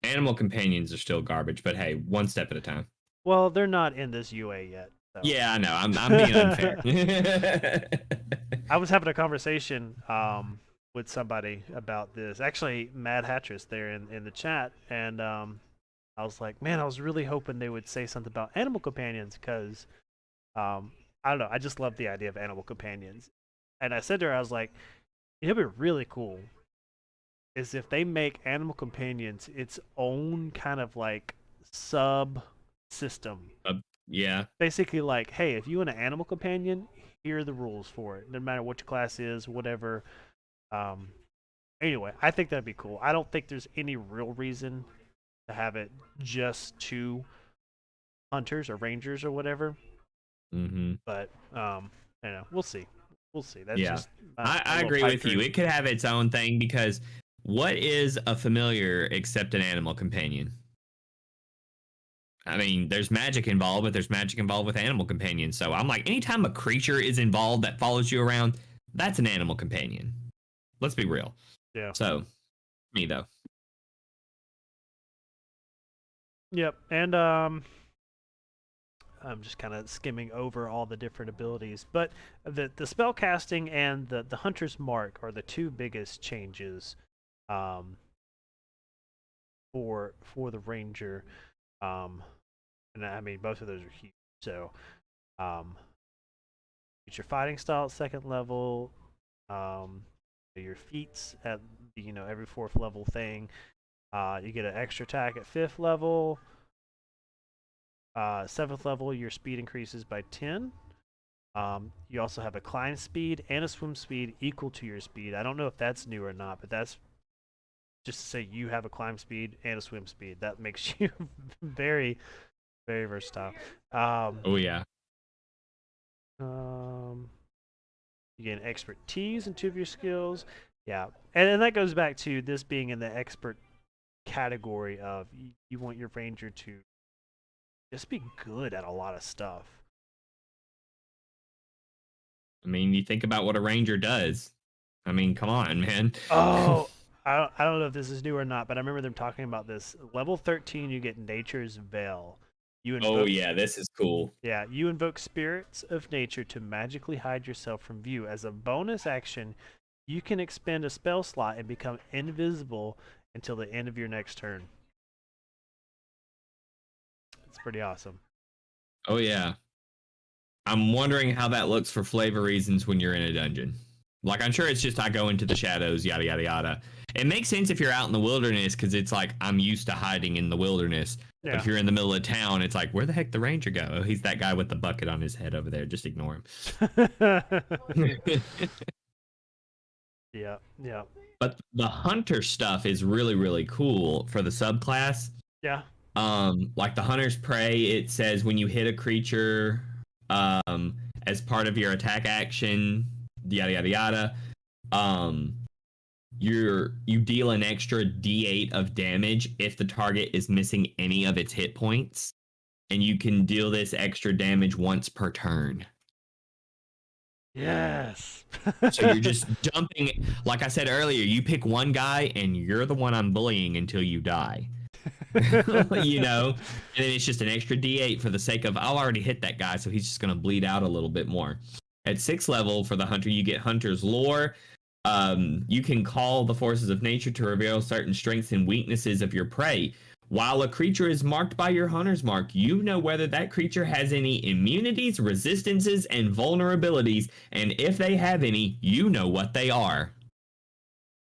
Speaker 2: Animal companions are still garbage, but hey, one step at a time.
Speaker 1: Well, they're not in this UA yet. So.
Speaker 2: Yeah, I know. I'm being unfair.
Speaker 1: I was having a conversation with somebody about this. Actually, Mad Hattress there in the chat, and I was like, man, I was really hoping they would say something about animal companions because I don't know. I just love the idea of animal companions. And I said to her, I was like, it'd be really cool is if they make animal companions its own kind of like sub system.
Speaker 2: Yeah.
Speaker 1: Basically, like, hey, if you want an animal companion, here are the rules for it. No matter what your class is, whatever. Anyway, I think that'd be cool. I don't think there's any real reason to have it just to hunters or rangers or whatever.
Speaker 2: Mm-hmm.
Speaker 1: But I don't know. We'll see. We'll see. That's
Speaker 2: Yeah.
Speaker 1: just
Speaker 2: I agree with you. It could have its own thing because what is a familiar except an animal companion? I mean, there's magic involved, but there's magic involved with animal companions. So I'm like, anytime a creature is involved that follows you around, that's an animal companion. Let's be real.
Speaker 1: Yeah.
Speaker 2: So, me though.
Speaker 1: Yep. And I'm just kind of skimming over all the different abilities, but the spell casting and the hunter's mark are the two biggest changes for the ranger. And I mean, both of those are huge. So, it's your fighting style at 2nd level, your feats at every 4th level thing. You get an extra attack at 5th level. 7th level, your speed increases by 10. You also have a climb speed and a swim speed equal to your speed. I don't know if that's new or not, but that's just to say you have a climb speed and a swim speed. That makes you very, very versatile.
Speaker 2: Oh yeah.
Speaker 1: You gain expertise in 2 of your skills. Yeah, and that goes back to this being in the expert category of you want your ranger to just be good at a lot of stuff.
Speaker 2: I mean, you think about what a ranger does. I mean, come on, man.
Speaker 1: Oh, I don't know if this is new or not, but I remember them talking about this. Level 13, you get Nature's Veil.
Speaker 2: Oh yeah, this is cool.
Speaker 1: Yeah, you invoke spirits of nature to magically hide yourself from view. As a bonus action, you can expend a spell slot and become invisible until the end of your next turn. It's pretty awesome.
Speaker 2: Oh yeah. I'm wondering how that looks for flavor reasons when you're in a dungeon. Like, I'm sure it's just I go into the shadows, yada, yada, yada. It makes sense if you're out in the wilderness because it's like I'm used to hiding in the wilderness.
Speaker 1: Yeah.
Speaker 2: But if you're in the middle of town, it's like, where the heck the ranger go? Oh, he's that guy with the bucket on his head over there. Just ignore him.
Speaker 1: Yeah, yeah.
Speaker 2: But the hunter stuff is really, really cool for the subclass.
Speaker 1: Yeah.
Speaker 2: Like the hunter's prey, it says when you hit a creature, as part of your attack action, yada yada yada, you deal an extra D8 of damage if the target is missing any of its hit points, and you can deal this extra damage once per turn.
Speaker 1: Yes.
Speaker 2: So you're just dumping, like I said earlier, you pick one guy and you're the one I'm bullying until you die. You know, and then it's just an extra D8 for the sake of I'll already hit that guy, so he's just gonna bleed out a little bit more. At 6th level for the hunter, you get Hunter's Lore. You can call the forces of nature to reveal certain strengths and weaknesses of your prey. While a creature is marked by your hunter's mark, you know whether that creature has any immunities, resistances, and vulnerabilities, and if they have any, you know what they are.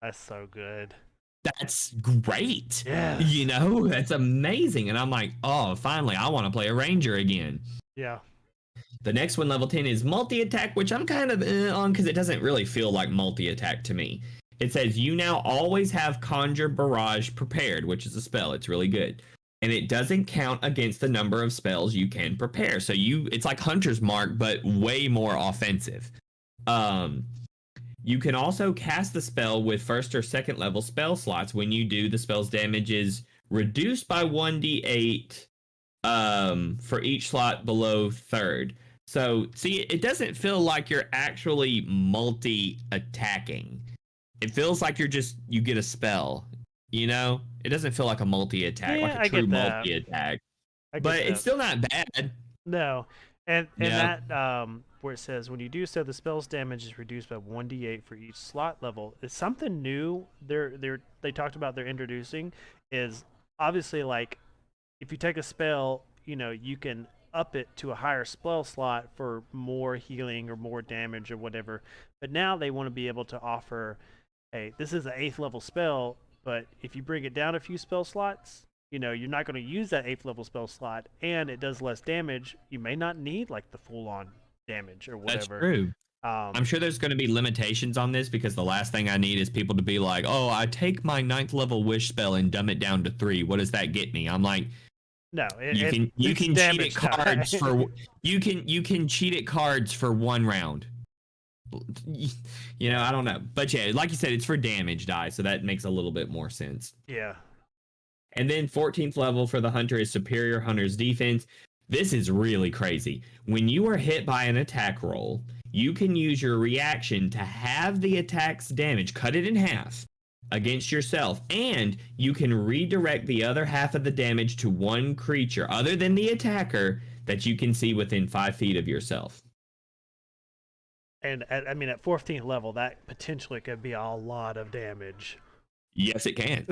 Speaker 1: That's so good.
Speaker 2: That's great.
Speaker 1: Yes.
Speaker 2: You know, that's amazing. And I'm like, oh, finally, I want to play a ranger again.
Speaker 1: Yeah.
Speaker 2: The next one, level 10, is multi-attack, which I'm kind of on because it doesn't really feel like multi-attack to me. It says you now always have Conjure Barrage prepared, which is a spell. It's really good. And it doesn't count against the number of spells you can prepare. So it's like Hunter's Mark, but way more offensive. You can also cast the spell with first or second level spell slots. When you do, the spell's damage is reduced by 1d8 for each slot below third. So, see, it doesn't feel like you're actually multi-attacking. It feels like you get a spell, you know? It doesn't feel like a multi-attack,
Speaker 1: Yeah,
Speaker 2: like a
Speaker 1: I
Speaker 2: true
Speaker 1: get that.
Speaker 2: multi-attack.
Speaker 1: I get
Speaker 2: But
Speaker 1: that.
Speaker 2: it's still not bad.
Speaker 1: No. And
Speaker 2: Yeah.
Speaker 1: that where it says when you do so, the spell's damage is reduced by 1d8 for each slot level. It's something new. They talked about they're introducing is obviously like if you take a spell, you know, you can up it to a higher spell slot for more healing or more damage or whatever. But now they want to be able to offer, hey, this is an 8th level spell, but if you bring it down a few spell slots, you know, you're not going to use that 8th level spell slot, and it does less damage. You may not need like the full-on damage or whatever.
Speaker 2: That's true. I'm sure there's going to be limitations on this because the last thing I need is people to be like, oh, I take my 9th level wish spell and dumb it down to 3. What does that get me? I'm like,
Speaker 1: no,
Speaker 2: you can cheat at cards for you can cheat at cards for 1 round. You know, I don't know. But yeah, like you said, it's for damage die, so that makes a little bit more sense.
Speaker 1: Yeah.
Speaker 2: And then 14th level for the hunter is Superior Hunter's Defense. This is really crazy. When you are hit by an attack roll, you can use your reaction to have the attack's damage, cut it in half against yourself, and you can redirect the other half of the damage to one creature other than the attacker that you can see within 5 feet of yourself.
Speaker 1: And at 14th level, that potentially could be a lot of damage.
Speaker 2: Yes, it can.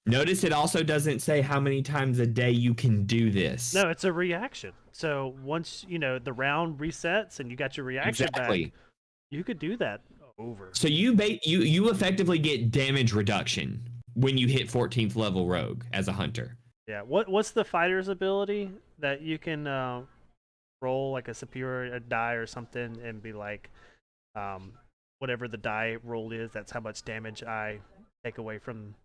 Speaker 2: Notice it also doesn't say how many times a day you can do this.
Speaker 1: No, it's a reaction. So once, you know, the round resets and you got your reaction back, you could do that over.
Speaker 2: So you effectively get damage reduction when you hit 14th level rogue as a hunter.
Speaker 1: Yeah. What's the fighter's ability that you can roll like a superior die or something and be like, whatever the die roll is, that's how much damage I take away from.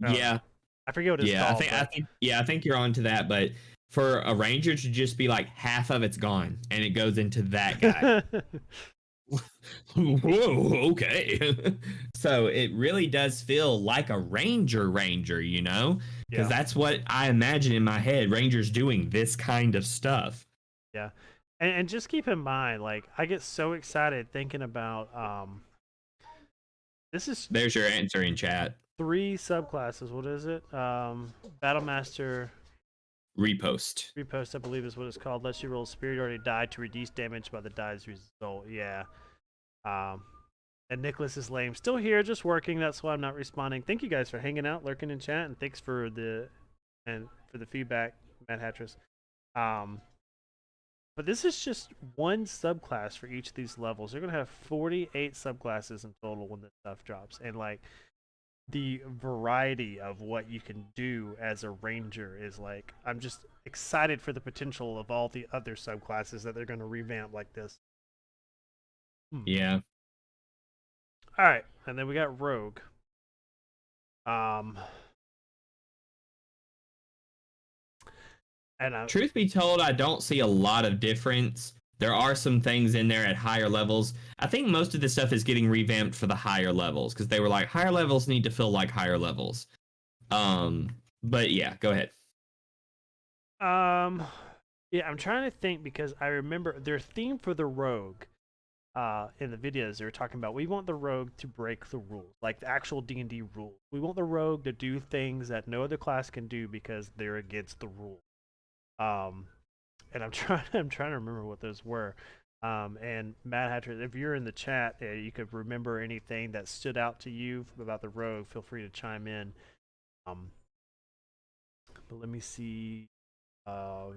Speaker 2: Yeah.
Speaker 1: I forget what it's called.
Speaker 2: I think you're on to that, but for a ranger to just be like half of it's gone and it goes into that guy. Whoa, okay. So it really does feel like a ranger, you know? Because that's what I imagine in my head, rangers doing this kind of stuff.
Speaker 1: Yeah. And just keep in mind, like, I get so excited thinking about
Speaker 2: There's your answer in chat.
Speaker 1: 3 subclasses. What is it? Battlemaster
Speaker 2: Repost,
Speaker 1: I believe is what it's called. Lets you roll superiority die to reduce damage by the die's result. Yeah. And Nicholas is lame. Still here, just working. That's why I'm not responding. Thank you guys for hanging out, lurking in chat, and thanks for the feedback, Matt Hattress. But this is just one subclass for each of these levels. They're gonna have 48 subclasses in total when this stuff drops, and like the variety of what you can do as a ranger is like, I'm just excited for the potential of all the other subclasses that they're gonna revamp like this.
Speaker 2: Yeah.
Speaker 1: All right, and then we got rogue. And
Speaker 2: truth be told, I don't see a lot of difference. There are some things in there at higher levels. I think most of this stuff is getting revamped for the higher levels because they were like, higher levels need to feel like higher levels. But yeah, go ahead.
Speaker 1: Yeah, I'm trying to think because I remember their theme for the rogue in the videos they were talking about, we want the rogue to break the rules, like the actual D&D rules. We want the rogue to do things that no other class can do because they're against the rule. And I'm trying to remember what those were. And Matt Hatcher, if you're in the chat, you could remember anything that stood out to you about the rogue, feel free to chime in. But let me see. Uh,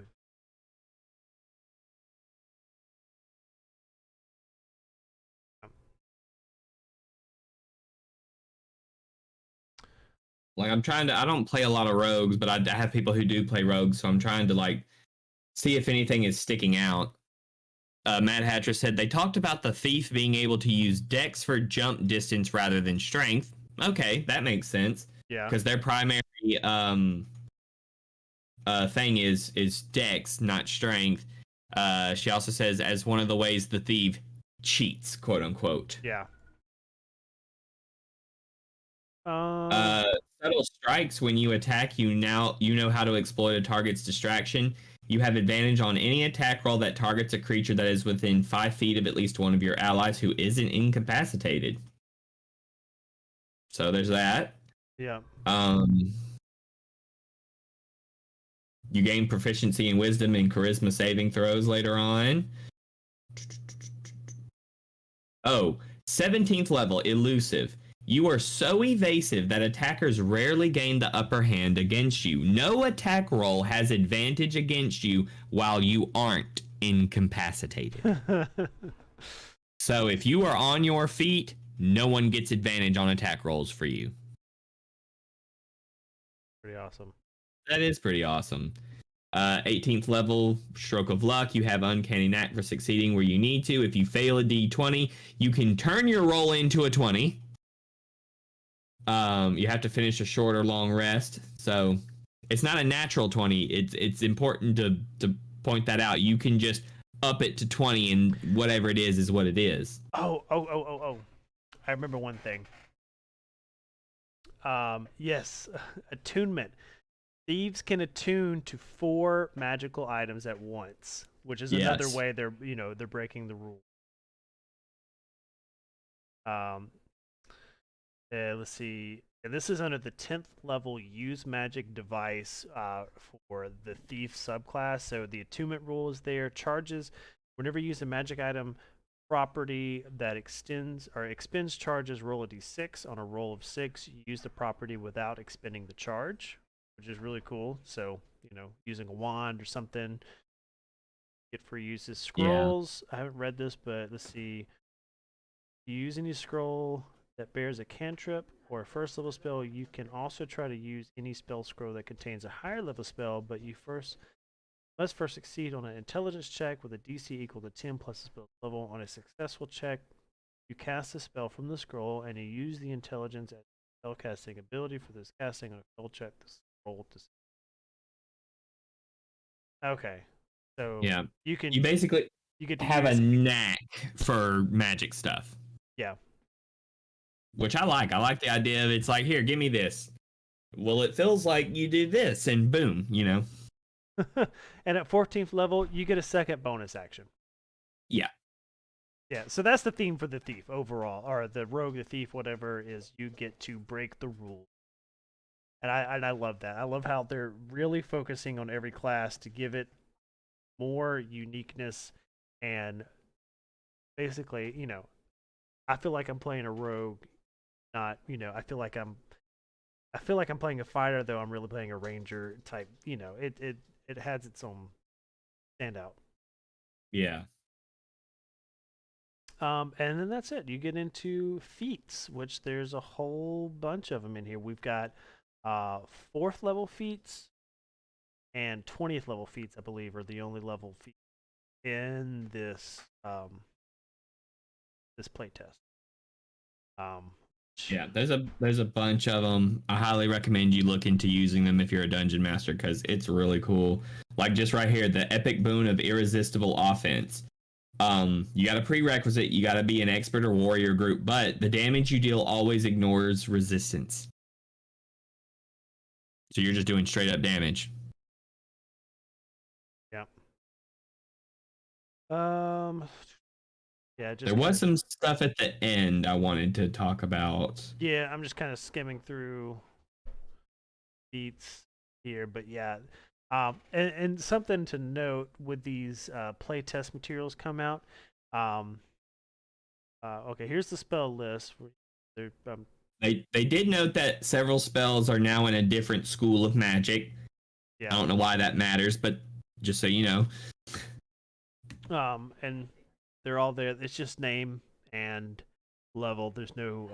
Speaker 2: Like I'm trying to. I don't play a lot of rogues, but I have people who do play rogues, so I'm trying to like see if anything is sticking out. Matt Hatcher said they talked about the thief being able to use dex for jump distance rather than strength. Okay, that makes sense.
Speaker 1: yeah.
Speaker 2: Because their primary thing is dex, not strength. She also says as one of the ways the thief cheats, quote unquote.
Speaker 1: Yeah.
Speaker 2: Uh, Subtle strikes when you attack. You know how to exploit a target's distraction. You have advantage on any attack roll that targets a creature that is within 5 feet of at least one of your allies who isn't incapacitated. So there's that.
Speaker 1: Yeah.
Speaker 2: You gain proficiency in wisdom and charisma saving throws later on. Oh, 17th level, elusive. You are so evasive that attackers rarely gain the upper hand against you. No attack roll has advantage against you while you aren't incapacitated. So if you are on your feet, no one gets advantage on attack rolls for you.
Speaker 1: Pretty awesome.
Speaker 2: That is pretty awesome. 18th level, Stroke of Luck. You have Uncanny Knack for succeeding where you need to. If you fail a d20, you can turn your roll into a 20. You have to finish a short or long rest. So it's not a natural 20. It's important to point that out. You can just up it to 20 and whatever it is what it is.
Speaker 1: Oh. I remember one thing. Yes, attunement. Thieves can attune to 4 magical items at once, which is another way they're breaking the rule. Let's see. And this is under the 10th level use magic device for the thief subclass. So the attunement rule is there. Charges whenever you use a magic item property that extends or expends charges, roll a d6. On a roll of 6, you use the property without expending the charge, which is really cool. So, using a wand or something, get free uses. Scrolls, I haven't read this, but let's see. You use any scroll that bears a cantrip or a first level spell, you can also try to use any spell scroll that contains a higher level spell, but you must first succeed on an intelligence check with a DC equal to 10 plus the spell level. On a successful check, you cast the spell from the scroll and you use the intelligence as a spellcasting ability for this casting. On a spell check, the scroll to. Okay, so
Speaker 2: Yeah,
Speaker 1: you can
Speaker 2: basically
Speaker 1: you get to
Speaker 2: have a knack for magic stuff.
Speaker 1: Yeah,
Speaker 2: which I like. I like the idea of it's like, here, give me this. Well, it feels like you do this, and boom,
Speaker 1: And at 14th level, you get a second bonus action.
Speaker 2: Yeah.
Speaker 1: Yeah, so that's the theme for the thief overall, or the rogue, the thief, whatever, is you get to break the rule. And I love that. I love how they're really focusing on every class to give it more uniqueness, and basically, I feel like I'm playing a rogue, not, I feel like I'm playing a fighter, though I'm really playing a ranger type. It has its own standout.
Speaker 2: Yeah.
Speaker 1: And then that's it. You get into feats, which there's a whole bunch of them in here. We've got 4th level feats and 20th level feats, I believe, are the only level feats in this this playtest.
Speaker 2: Yeah, there's a bunch of them. I highly recommend you look into using them if you're a dungeon master, because it's really cool. Like just right here, the epic boon of irresistible offense. You got a prerequisite. You got to be an expert or warrior group, but the damage you deal always ignores resistance. So you're just doing straight up damage.
Speaker 1: Yeah. Yeah,
Speaker 2: there was some stuff at the end I wanted to talk about.
Speaker 1: Yeah, I'm just kind of skimming through feats here, but yeah. And something to note with these playtest materials come out. Okay, here's the spell list.
Speaker 2: There They did note that several spells are now in a different school of magic.
Speaker 1: Yeah.
Speaker 2: I don't know why that matters, but just so you know.
Speaker 1: And they're all there. It's just name and level. There's no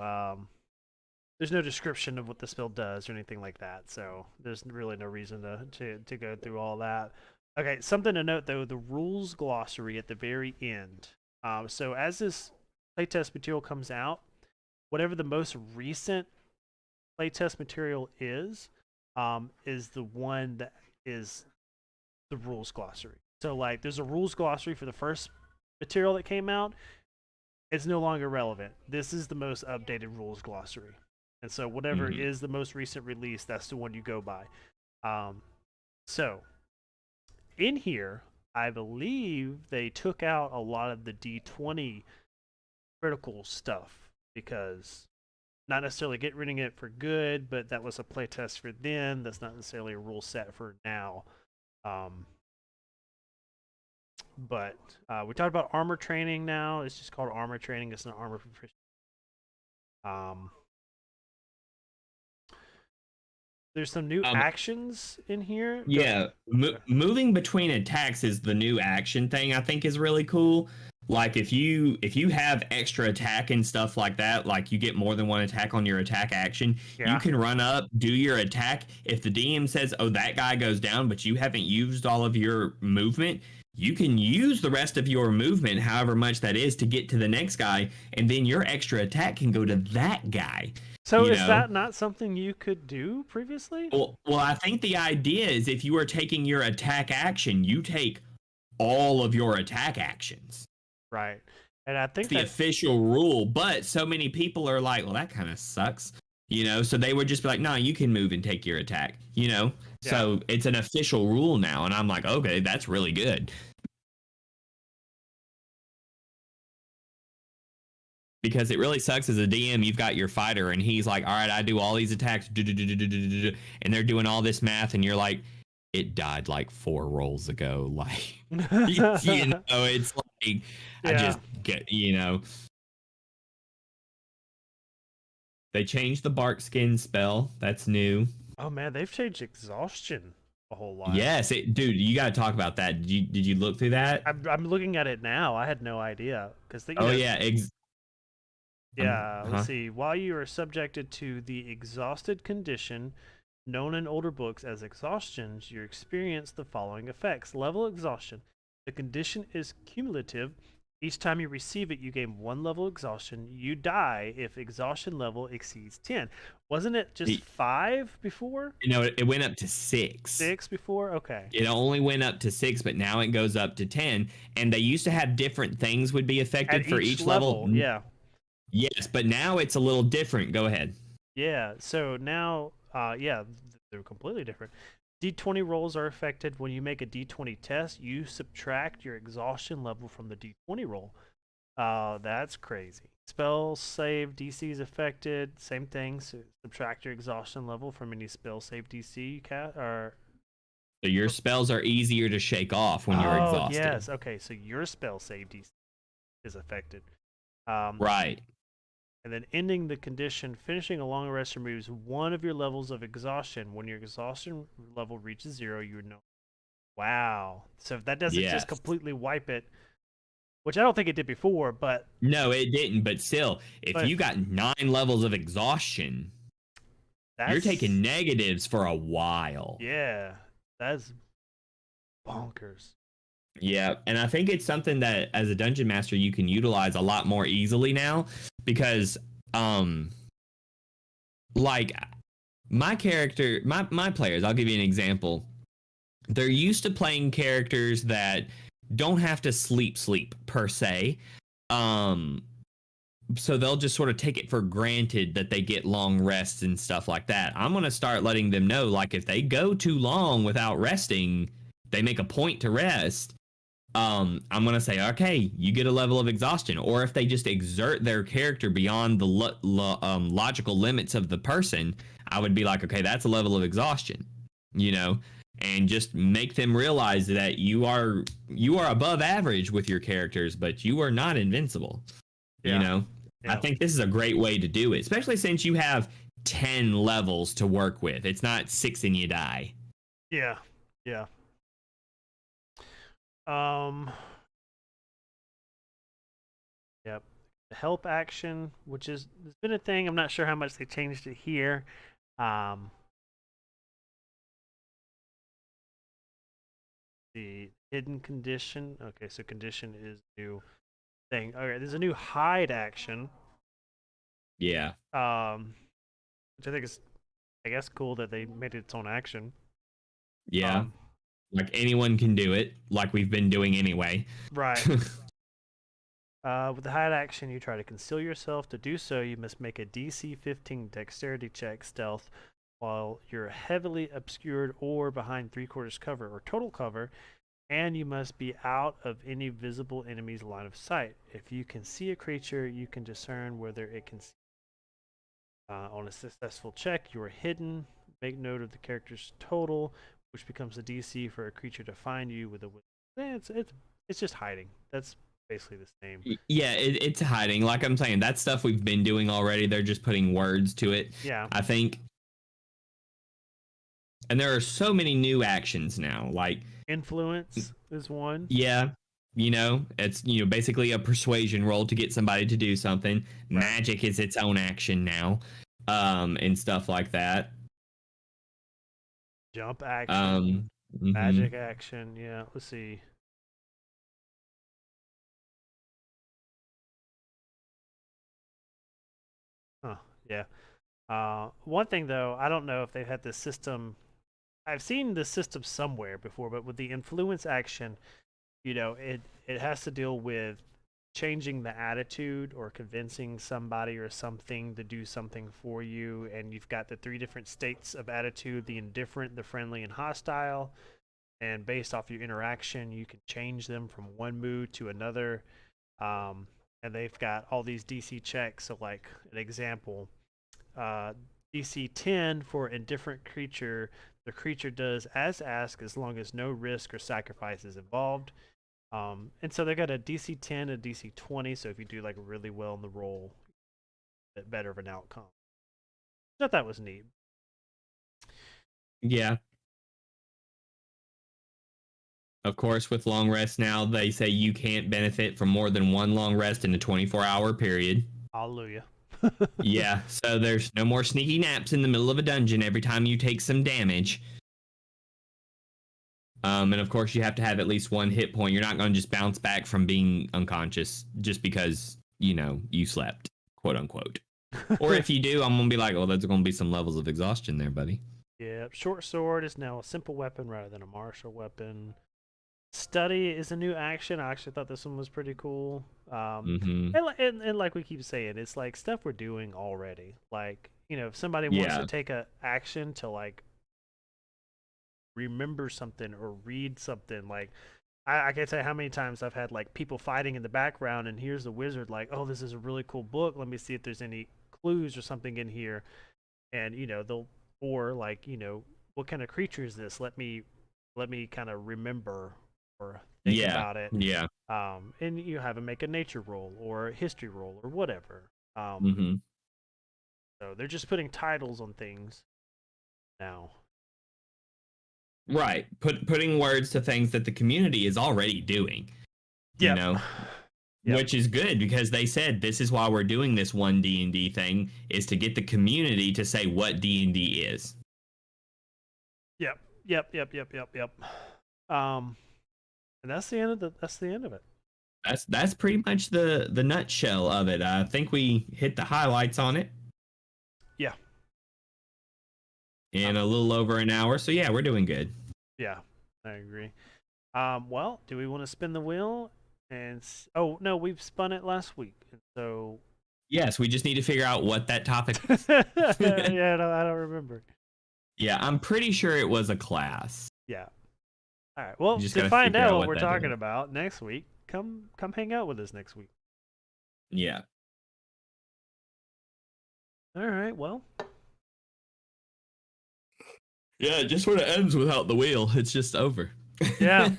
Speaker 1: description of what the spell does or anything like that. So there's really no reason to go through all that. Okay, something to note though: the rules glossary at the very end. So as this playtest material comes out, whatever the most recent playtest material is the one that is the rules glossary. So like there's a rules glossary for the first material that came out. It's no longer relevant. This is the most updated rules glossary. And so whatever is the most recent release, that's the one you go by. So in here, I believe they took out a lot of the D20 critical stuff because not necessarily get rid of it for good, but that was a playtest for then. That's not necessarily a rule set for now. But we talked about armor training now. It's just called armor training. It's not armor proficiency. There's some new actions in here.
Speaker 2: Yeah, moving between attacks is the new action thing. I think is really cool. Like if you have extra attack and stuff like that, like you get more than one attack on your attack action, you can run up, do your attack. If the DM says, "Oh, that guy goes down," but you haven't used all of your movement, you can use the rest of your movement, however much that is, to get to the next guy, and then your extra attack can go to that guy.
Speaker 1: So is that not something you could do previously?
Speaker 2: Well, I think the idea is if you are taking your attack action, you take all of your attack actions.
Speaker 1: Right. And I think
Speaker 2: it's the official rule, but so many people are like, well, that kind of sucks, so they would just be like, no, you can move and take your attack, So it's an official rule now, and I'm like, okay, that's really good. Because it really sucks as a DM, you've got your fighter, and he's like, all right, I do all these attacks, and they're doing all this math, and you're like, it died like 4 rolls ago. Like, it's like, I just get, They changed the bark skin spell. That's new.
Speaker 1: Oh, man, they've changed Exhaustion a whole lot.
Speaker 2: Yes, dude, you got to talk about that. Did you look through that?
Speaker 1: I'm looking at it now. I had no idea. Let's see. While you are subjected to the exhausted condition, known in older books as exhaustions, you experience the following effects. Level exhaustion. The condition is cumulative. Each time you receive it, you gain 1 level exhaustion. You die if exhaustion level exceeds 10. Wasn't it just 5 before?
Speaker 2: It went up to 6.
Speaker 1: 6 before? Okay.
Speaker 2: It only went up to 6, but now it goes up to 10. And they used to have different things would be affected for each level.
Speaker 1: Yeah.
Speaker 2: Yes, but now it's a little different. Go ahead.
Speaker 1: Yeah, so now, they're completely different. D20 rolls are affected. When you make a D20 test, you subtract your exhaustion level from the D20 roll. That's crazy. Spell save DC is affected. Same thing. So subtract your exhaustion level from any spell save DC you so
Speaker 2: your spells are easier to shake off when you're exhausted.
Speaker 1: Yes. Okay. So your spell save DC is affected.
Speaker 2: Right.
Speaker 1: And then ending the condition, finishing a long rest removes 1 of your levels of exhaustion. When your exhaustion level reaches 0, you know. Wow. So if that doesn't just completely wipe it, which I don't think it did before, but...
Speaker 2: No, it didn't. But still, if you got 9 levels of exhaustion, you're taking negatives for a while.
Speaker 1: Yeah. That's bonkers.
Speaker 2: Yeah, and I think it's something that as a dungeon master you can utilize a lot more easily now because like my character, my players, I'll give you an example. They're used to playing characters that don't have to sleep per se. So they'll just sort of take it for granted that they get long rests and stuff like that. I'm going to start letting them know, like, if they go too long without resting, they make a point to rest. I'm going to say, okay, you get a level of exhaustion. Or if they just exert their character beyond the logical limits of the person, I would be like, okay, that's a level of exhaustion, and just make them realize that you are above average with your characters, but you are not invincible, I think this is a great way to do it, especially since you have 10 levels to work with. It's not 6 and you die.
Speaker 1: Yeah. Yeah. Yep. The help action, which has been a thing. I'm not sure how much they changed it here. The hidden condition. Okay, so condition is new thing. Okay, there's a new hide action.
Speaker 2: Yeah.
Speaker 1: Which I think is, I guess, cool that they made it its own action.
Speaker 2: Yeah. Like anyone can do it, like we've been doing anyway.
Speaker 1: Right. With the hide action, you try to conceal yourself. To do so, you must make a DC 15 dexterity check stealth while you're heavily obscured or behind 3/4 cover or total cover, and you must be out of any visible enemy's line of sight. If you can see a creature, you can discern whether it can see. On a successful check, you are hidden. Make note of the character's total, which becomes the DC for a creature to find you with a. It's just hiding. That's basically the same.
Speaker 2: Yeah, it's hiding. Like I'm saying, that stuff we've been doing already. They're just putting words to it.
Speaker 1: Yeah.
Speaker 2: I think. And there are so many new actions now. Like
Speaker 1: influence is one.
Speaker 2: Yeah. It's basically a persuasion roll to get somebody to do something. Right. Magic is its own action now. And stuff like that.
Speaker 1: Jump action. Magic action. Yeah, let's see. Huh, yeah. One thing though, I don't know if they've had this system. I've seen this system somewhere before, but with the influence action, it has to deal with changing the attitude or convincing somebody or something to do something for you, and you've got the 3 different states of attitude: the indifferent, the friendly, and hostile. And based off your interaction, you can change them from one mood to another. And they've got all these DC checks. So like an example, DC 10 for indifferent creature, the creature does as asked as long as no risk or sacrifice is involved. And so they got a DC 10 and a DC 20, so if you do like really well in the roll, a bit better of an outcome. I thought that was neat.
Speaker 2: Yeah. Of course, with long rest now, they say you can't benefit from more than 1 long rest in a 24-hour period.
Speaker 1: Hallelujah.
Speaker 2: Yeah, so there's no more sneaky naps in the middle of a dungeon every time you take some damage. And of course, you have to have at least 1 hit point. You're not going to just bounce back from being unconscious just because, you slept, quote unquote. Or if you do, I'm going to be like, oh, there's going to be some levels of exhaustion there, buddy.
Speaker 1: Yeah, short sword is now a simple weapon rather than a martial weapon. Study is a new action. I actually thought this one was pretty cool. And like we keep saying, it's like stuff we're doing already. Like, if somebody wants to take a action to like remember something or read something, like I can't tell you how many times I've had like people fighting in the background, and here's the wizard like, oh, this is a really cool book. Let me see if there's any clues or something in here. And they'll, or like, what kind of creature is this? Let me kind of remember or think about it.
Speaker 2: Yeah.
Speaker 1: And you have them make a nature roll or a history roll or whatever. So they're just putting titles on things now.
Speaker 2: Right. Putting words to things that the community is already doing. Which is good, because they said this is why we're doing this one D&D thing, is to get the community to say what D&D is. Yep.
Speaker 1: And that's the end of it.
Speaker 2: That's pretty much the nutshell of it. I think we hit the highlights on it.
Speaker 1: Yeah.
Speaker 2: In a little over an hour, so yeah, we're doing good.
Speaker 1: Yeah, I agree. Well, do we want to spin the wheel? And oh no, we've spun it last week, so
Speaker 2: yes, we just need to figure out what that topic is.
Speaker 1: Yeah, I don't remember.
Speaker 2: Yeah, I'm pretty sure it was a class.
Speaker 1: Yeah. All right. Well, to find out what we're talking about next week, come hang out with us next week.
Speaker 2: Yeah.
Speaker 1: All right. Well.
Speaker 2: Yeah, it just sort of ends without the wheel. It's just over.
Speaker 1: Yeah.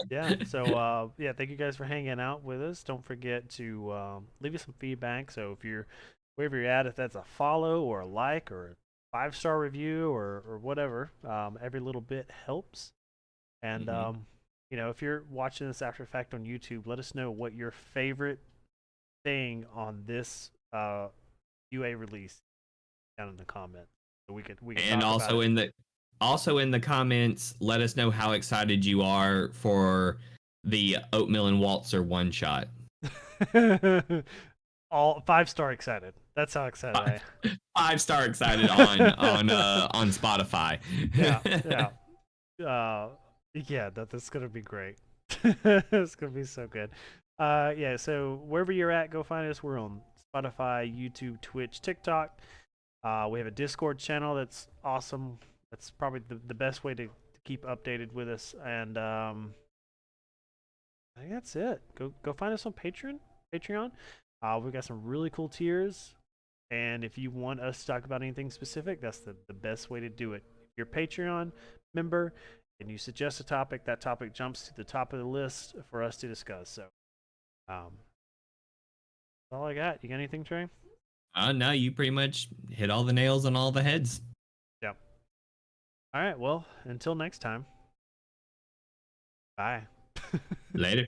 Speaker 1: Yeah. So yeah, thank you guys for hanging out with us. Don't forget to leave us some feedback. So if you're wherever you're at, if that's a follow or a like or a 5-star review or whatever, every little bit helps. And
Speaker 2: Mhm.
Speaker 1: if you're watching this after fact on YouTube, let us know what your favorite thing on this UA release down in the comments, so we can
Speaker 2: And
Speaker 1: talk about
Speaker 2: also in the comments, let us know how excited you are for the Oatmeal and Waltzer one shot.
Speaker 1: it. All 5-star excited. That's how excited I am.
Speaker 2: 5-star excited on Spotify.
Speaker 1: Yeah, yeah. Uh, yeah, that's gonna be great. It's gonna be so good. Yeah. So wherever you're at, go find us. We're on Spotify, YouTube, Twitch, TikTok. We have a Discord channel that's awesome. That's probably the best way to keep updated with us. And I think that's it. Go find us on Patreon. We've got some really cool tiers. And if you want us to talk about anything specific, that's the best way to do it. If you're a Patreon member and you suggest a topic, that topic jumps to the top of the list for us to discuss. So that's all I got. You got anything, Trey?
Speaker 2: No, you pretty much hit all the nails on all the heads.
Speaker 1: Yeah. All right. Well, until next time. Bye.
Speaker 2: Later.